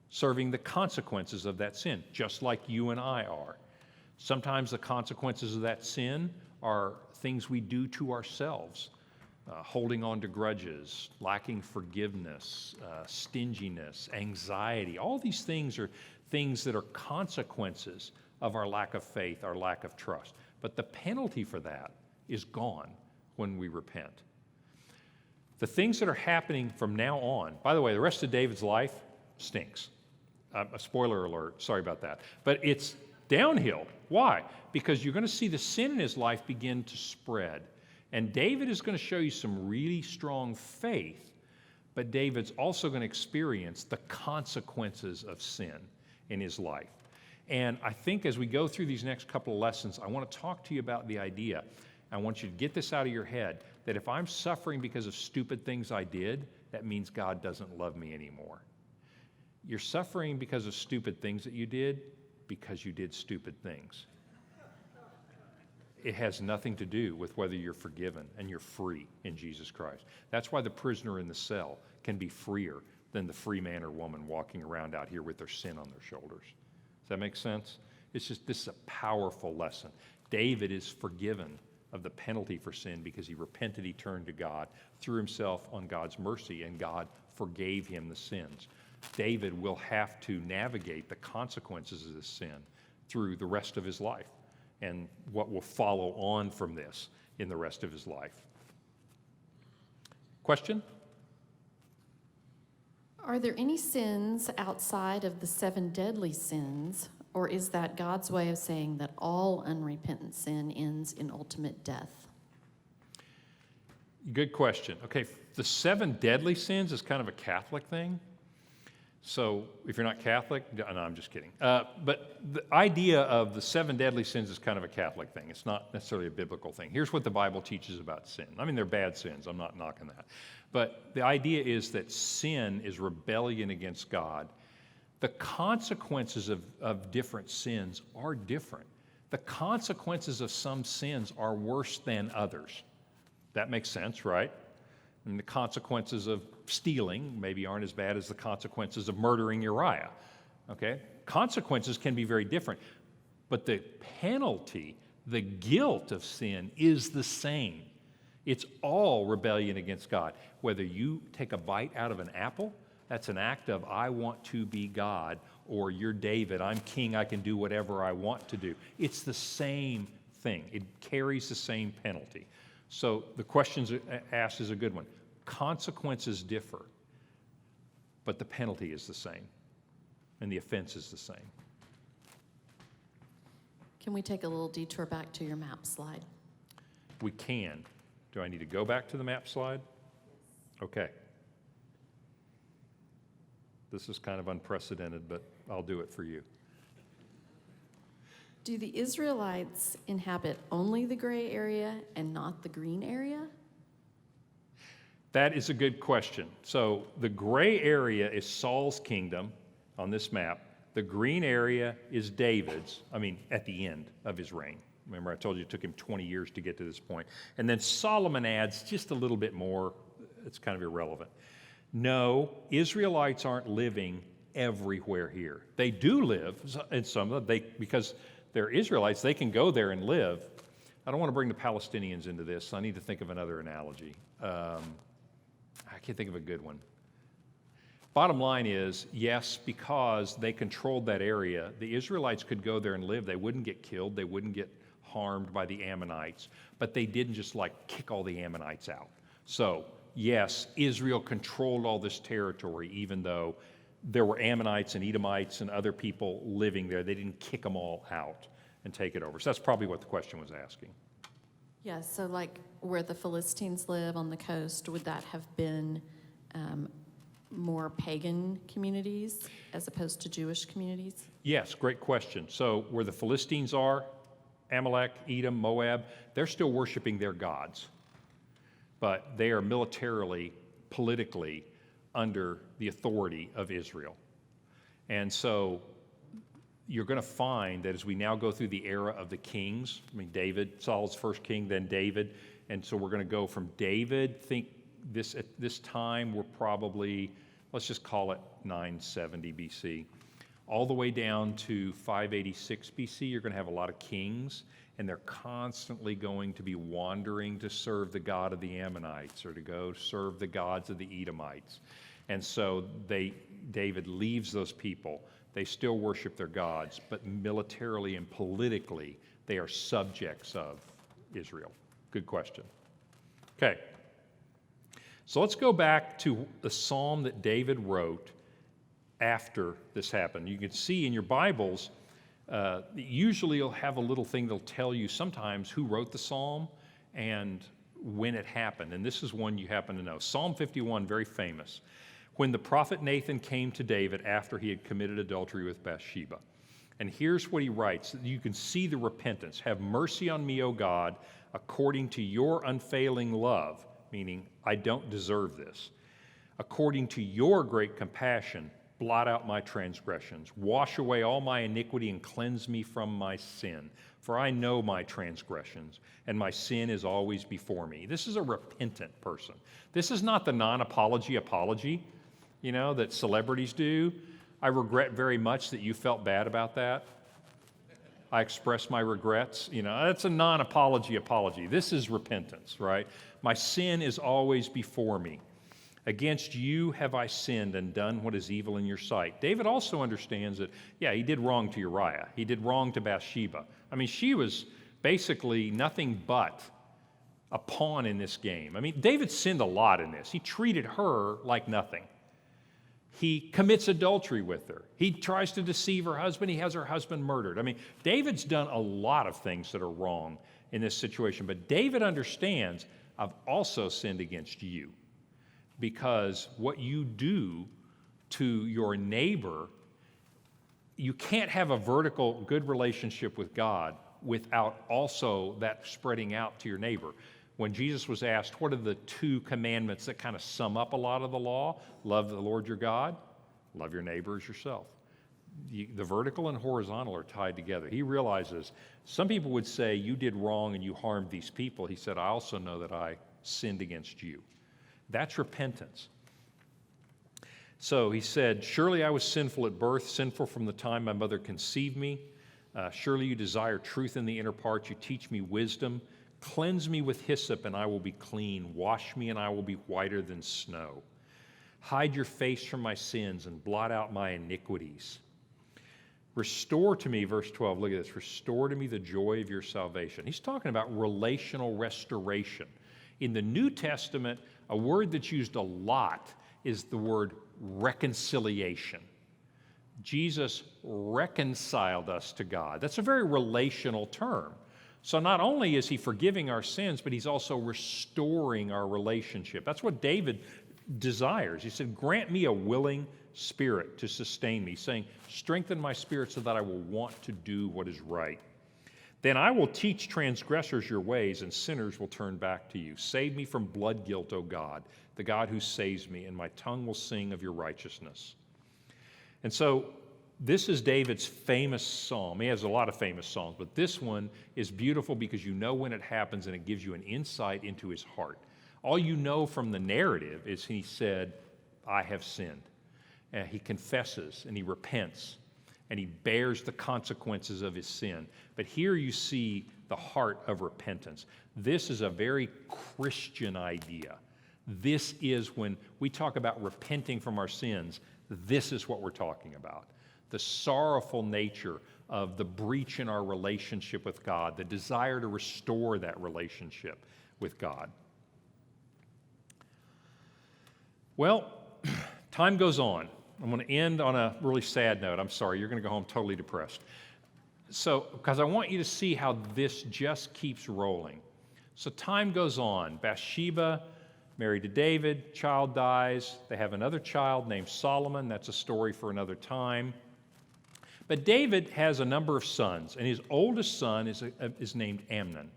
serving the consequences of that sin, just like you and I are. Sometimes the consequences of that sin are things we do to ourselves, holding on to grudges, lacking forgiveness, stinginess, anxiety. All these things are things that are consequences of our lack of faith, our lack of trust. But the penalty for that is gone when we repent. The things that are happening from now on, by the way, the rest of David's life stinks. A spoiler alert, sorry about that. But it's downhill. Why? Because you're going to see the sin in his life begin to spread. And David is going to show you some really strong faith, but David's also going to experience the consequences of sin in his life. And I think as we go through these next couple of lessons, I want to talk to you about the idea. I want you to get this out of your head, that if I'm suffering because of stupid things I did, that means God doesn't love me anymore. You're suffering because of stupid things that you did because you did stupid things. It has nothing to do with whether you're forgiven and you're free in Jesus Christ. That's why the prisoner in the cell can be freer than the free man or woman walking around out here with their sin on their shoulders. Does that make sense? This is a powerful lesson. David is forgiven of the penalty for sin because he repented, he turned to God, threw himself on God's mercy, and God forgave him the sins. David will have to navigate the consequences of this sin through the rest of his life and what will follow on from this in the rest of his life. Question? Are there any sins outside of the 7 deadly sins, or is that God's way of saying that all unrepentant sin ends in ultimate death? Good question. Okay, the 7 deadly sins is kind of a Catholic thing. So if you're not Catholic, no, I'm just kidding. But the idea of the 7 deadly sins is kind of a Catholic thing. It's not necessarily a biblical thing. Here's what the Bible teaches about sin. I mean, they're bad sins. I'm not knocking that. But the idea is that sin is rebellion against God. The consequences of different sins are different. The consequences of some sins are worse than others. That makes sense, right? And the consequences of stealing maybe aren't as bad as the consequences of murdering Uriah. Okay? Consequences can be very different. But the penalty, the guilt of sin is the same. It's all rebellion against God. Whether you take a bite out of an apple, that's an act of I want to be God, or you're David, I'm king, I can do whatever I want to do. It's the same thing. It carries the same penalty. So the question asked is a good one. Consequences differ, but the penalty is the same, and the offense is the same. Can we take a little detour back to your map slide? We can. Do I need to go back to the map slide? Okay. This is kind of unprecedented, but I'll do it for you. Do the Israelites inhabit only the gray area and not the green area? That is a good question. So the gray area is Saul's kingdom on this map. The green area is David's, at the end of his reign. Remember, I told you it took him 20 years to get to this point. And then Solomon adds just a little bit more. It's kind of irrelevant. No, Israelites aren't living everywhere here. They do live in some of them. Because they're Israelites, they can go there and live. I don't want to bring the Palestinians into this, so I need to think of another analogy. I can't think of a good one. Bottom line is, yes, because they controlled that area, the Israelites could go there and live. They wouldn't get killed. They wouldn't get harmed by the Ammonites. But they didn't just kick all the Ammonites out. So, yes, Israel controlled all this territory, even though there were Ammonites and Edomites and other people living there. They didn't kick them all out and take it over. So that's probably what the question was asking. Yeah, so where the Philistines live on the coast, would that have been more pagan communities as opposed to Jewish communities? Yes, great question. So where the Philistines are, Amalek, Edom, Moab, they're still worshiping their gods. But they are militarily, politically under the authority of Israel. And so you're going to find that as we now go through the era of the kings, David, Saul's first king, then David, and so we're going to go from David, at this time we're probably, let's just call it 970 BC, all the way down to 586 BC, you're going to have a lot of kings, and they're constantly going to be wandering to serve the god of the Ammonites or to go serve the gods of the Edomites. And so David leaves those people. They still worship their gods, but militarily and politically, they are subjects of Israel. Good question. Okay. So let's go back to the psalm that David wrote after this happened. You can see in your Bibles, usually you'll have a little thing that'll tell you sometimes who wrote the psalm and when it happened. And this is one you happen to know. Psalm 51, very famous. When the prophet Nathan came to David after he had committed adultery with Bathsheba. And here's what he writes. You can see the repentance. Have mercy on me, O God, according to your unfailing love, meaning I don't deserve this. According to your great compassion, blot out my transgressions. Wash away all my iniquity and cleanse me from my sin. For I know my transgressions, and my sin is always before me. This is a repentant person. This is not the non-apology apology, that celebrities do. I regret very much that you felt bad about that. I express my regrets. That's a non-apology apology. This is repentance, right? My sin is always before me. Against you have I sinned and done what is evil in your sight. David also understands that, he did wrong to Uriah. He did wrong to Bathsheba. She was basically nothing but a pawn in this game. David sinned a lot in this. He treated her like nothing. He commits adultery with her. He tries to deceive her husband. He has her husband murdered. David's done a lot of things that are wrong in this situation. But David understands, I've also sinned against you. Because what you do to your neighbor, you can't have a vertical good relationship with God without also that spreading out to your neighbor. When Jesus was asked, what are the two commandments that kind of sum up a lot of the law? Love the Lord your God, love your neighbor as yourself. The vertical and horizontal are tied together. He realizes some people would say you did wrong and you harmed these people. He said, I also know that I sinned against you. That's repentance. So he said, surely I was sinful at birth, sinful from the time my mother conceived me. Surely you desire truth in the inner parts. You teach me wisdom. Cleanse me with hyssop, and I will be clean. Wash me, and I will be whiter than snow. Hide your face from my sins and blot out my iniquities. Restore to me, verse 12, look at this. Restore to me the joy of your salvation. He's talking about relational restoration. In the New Testament, a word that's used a lot is the word reconciliation. Jesus reconciled us to God. That's a very relational term. So not only is he forgiving our sins, but he's also restoring our relationship. That's what David desires. He said, grant me a willing spirit to sustain me, saying, strengthen my spirit so that I will want to do what is right. Then I will teach transgressors your ways, and sinners will turn back to you. Save me from blood guilt, O God, the God who saves me, and my tongue will sing of your righteousness. And so This is David's famous psalm. He has a lot of famous psalms, but this one is beautiful because you know when it happens and it gives you an insight into his heart. All you know from the narrative is he said, I have sinned. And he confesses and he repents and he bears the consequences of his sin. But here you see the heart of repentance. This is a very Christian idea. This is when we talk about repenting from our sins, this is what we're talking about. The sorrowful nature of the breach in our relationship with God, the desire to restore that relationship with God. Well, time goes on. I'm going to end on a really sad note. I'm sorry, you're going to go home totally depressed. So, because I want you to see how this just keeps rolling. So time goes on. Bathsheba, married to David, child dies. They have another child named Solomon. That's a story for another time. But David has a number of sons, and his oldest son is named Amnon.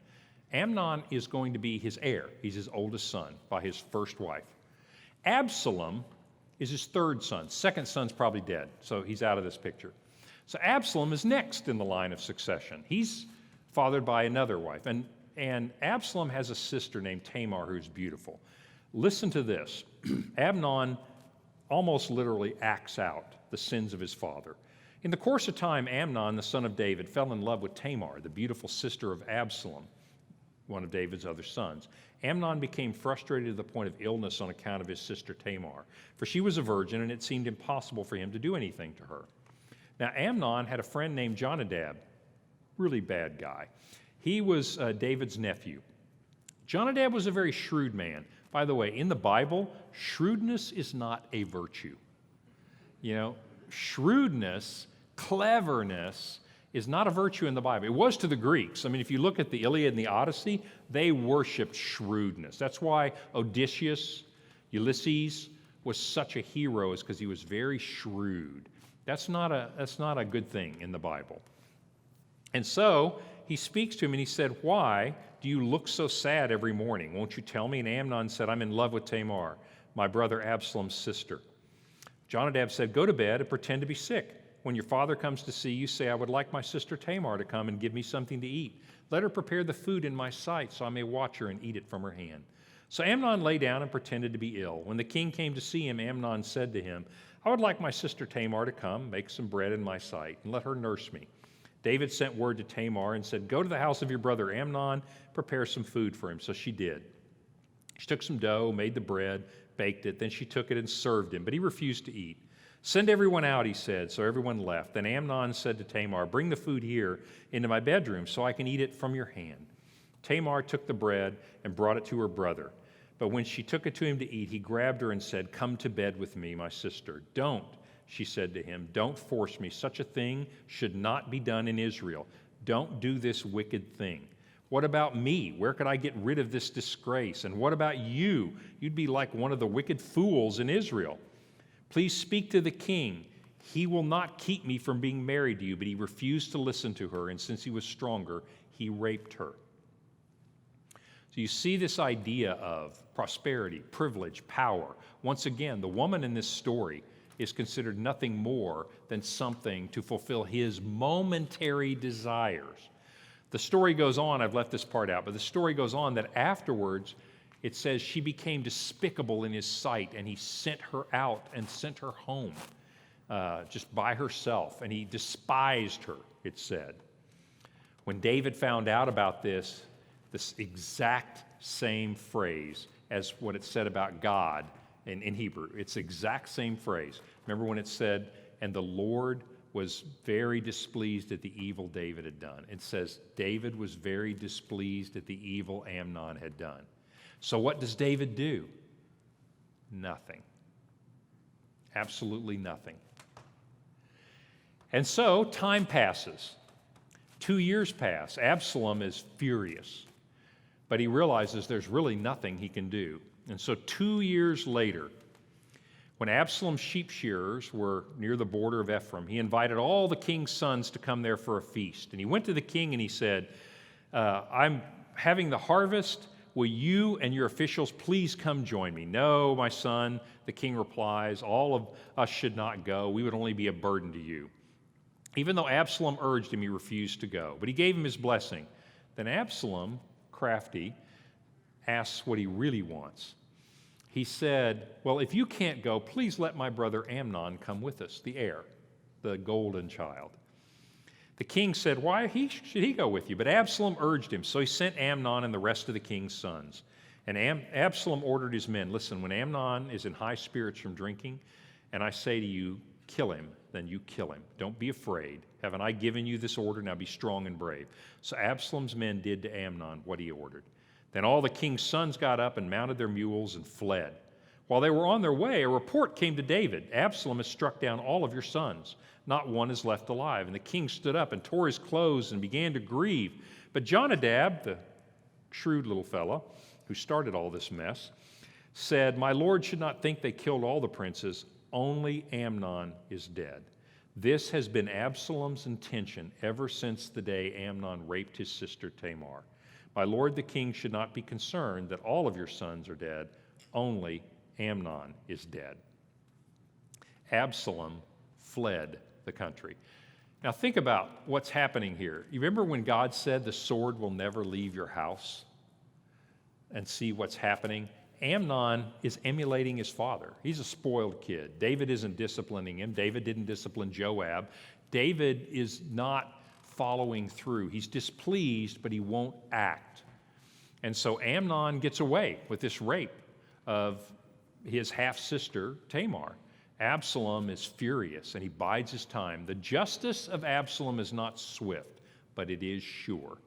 Amnon is going to be his heir. He's his oldest son by his first wife. Absalom is his third son. Second son's probably dead, so he's out of this picture. So Absalom is next in the line of succession. He's fathered by another wife. And Absalom has a sister named Tamar who's beautiful. Listen to this. Amnon almost literally acts out the sins of his father. In the course of time, Amnon, the son of David, fell in love with Tamar, the beautiful sister of Absalom, one of David's other sons. Amnon became frustrated to the point of illness on account of his sister Tamar, for she was a virgin and it seemed impossible for him to do anything to her. Now, Amnon had a friend named Jonadab, really bad guy. He was David's nephew. Jonadab was a very shrewd man. By the way, in the Bible, shrewdness is not a virtue. You know, shrewdness, cleverness is not a virtue in the Bible. It was to the Greeks. I mean, if you look at the Iliad and the Odyssey, they worshiped shrewdness. That's why Odysseus, Ulysses, was such a hero, is because he was very shrewd. That's not a good thing in the Bible. And so he speaks to him and he said, why do you look so sad every morning? Won't you tell me? And Amnon said, I'm in love with Tamar, my brother Absalom's sister. Jonadab said, go to bed and pretend to be sick. When your father comes to see you, say, I would like my sister Tamar to come and give me something to eat. Let her prepare the food in my sight so I may watch her and eat it from her hand. So Amnon lay down and pretended to be ill. When the king came to see him, Amnon said to him, I would like my sister Tamar to come, make some bread in my sight, and let her nurse me. David sent word to Tamar and said, go to the house of your brother Amnon, prepare some food for him. So she did. She took some dough, made the bread, baked it. Then she took it and served him, but he refused to eat. Send everyone out, he said. So everyone left. Then Amnon said to Tamar, bring the food here into my bedroom so I can eat it from your hand. Tamar took the bread and brought it to her brother. But when she took it to him to eat, he grabbed her and said, come to bed with me, my sister. Don't, she said to him, don't force me. Such a thing should not be done in Israel. Don't do this wicked thing. What about me? Where could I get rid of this disgrace? And what about you? You'd be like one of the wicked fools in Israel. Please speak to the king. He will not keep me from being married to you. But he refused to listen to her, and since he was stronger, he raped her. So you see this idea of prosperity, privilege, power. Once again, the woman in this story is considered nothing more than something to fulfill his momentary desires. The story goes on, I've left this part out, but the story goes on that afterwards, it says she became despicable in his sight, and he sent her out and sent her home just by herself, and he despised her, it said. When David found out about this exact same phrase as what it said about God in Hebrew. It's the exact same phrase. Remember when it said, and the Lord was very displeased at the evil David had done. It says David was very displeased at the evil Amnon had done. So what does David do? Nothing. Absolutely nothing. And so time passes. 2 years pass. Absalom is furious. But he realizes there's really nothing he can do. And so 2 years later, when Absalom's sheep shearers were near the border of Ephraim, he invited all the king's sons to come there for a feast. And he went to the king and he said, I'm having the harvest. Will you and your officials please come join me? No, my son, the king replies, all of us should not go. We would only be a burden to you. Even though Absalom urged him, he refused to go, but he gave him his blessing. Then Absalom, crafty, asks what he really wants. He said, well, if you can't go, please let my brother Amnon come with us, the heir, the golden child. The king said, why should he go with you? But Absalom urged him, so he sent Amnon and the rest of the king's sons. And Absalom ordered his men, listen, when Amnon is in high spirits from drinking, and I say to you, kill him, then you kill him. Don't be afraid. Haven't I given you this order? Now be strong and brave. So Absalom's men did to Amnon what he ordered. Then all the king's sons got up and mounted their mules and fled. While they were on their way, a report came to David. Absalom has struck down all of your sons. Not one is left alive. And the king stood up and tore his clothes and began to grieve. But Jonadab, the shrewd little fellow who started all this mess, said, my lord should not think they killed all the princes. Only Amnon is dead. This has been Absalom's intention ever since the day Amnon raped his sister Tamar. My lord the king should not be concerned that all of your sons are dead. Only Amnon is dead. Absalom fled the country. Now think about what's happening here. You remember when God said the sword will never leave your house? And see what's happening? Amnon is emulating his father. He's a spoiled kid. David isn't disciplining him. David didn't discipline Joab. David is not following through. He's displeased, but he won't act. And so Amnon gets away with this rape of his half-sister Tamar. Absalom is furious, and he bides his time. The justice of Absalom is not swift, but it is sure.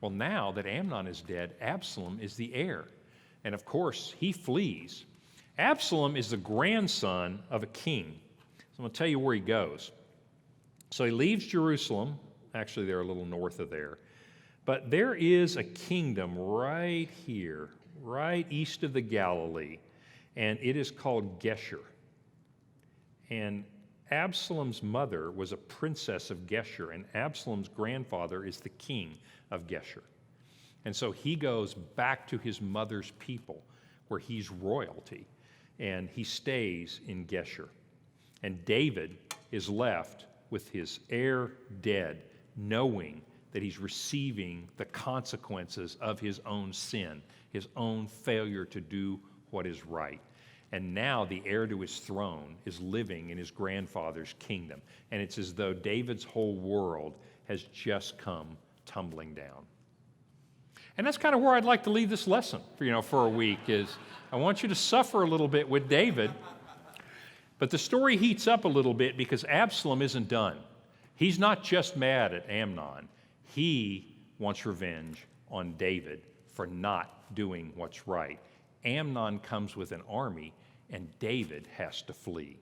Well, now that Amnon is dead, Absalom is the heir. And of course, he flees. Absalom is the grandson of a king. So I'm going to tell you where he goes. So he leaves Jerusalem. Actually, they're a little north of there. But there is a kingdom right here, right east of the Galilee, and it is called Geshur. And Absalom's mother was a princess of Geshur, and Absalom's grandfather is the king of Geshur. And so he goes back to his mother's people, where he's royalty, and he stays in Geshur. And David is left with his heir dead, knowing that he's receiving the consequences of his own sin, his own failure to do what is right. And now the heir to his throne is living in his grandfather's kingdom. And it's as though David's whole world has just come tumbling down. And that's kind of where I'd like to leave this lesson, for a week, is I want you to suffer a little bit with David. But the story heats up a little bit because Absalom isn't done. He's not just mad at Amnon. He wants revenge on David for not doing what's right. Amnon comes with an army, and David has to flee.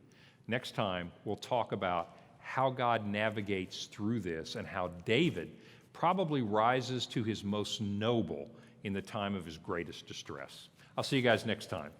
Next time, we'll talk about how God navigates through this and how David probably rises to his most noble in the time of his greatest distress. I'll see you guys next time.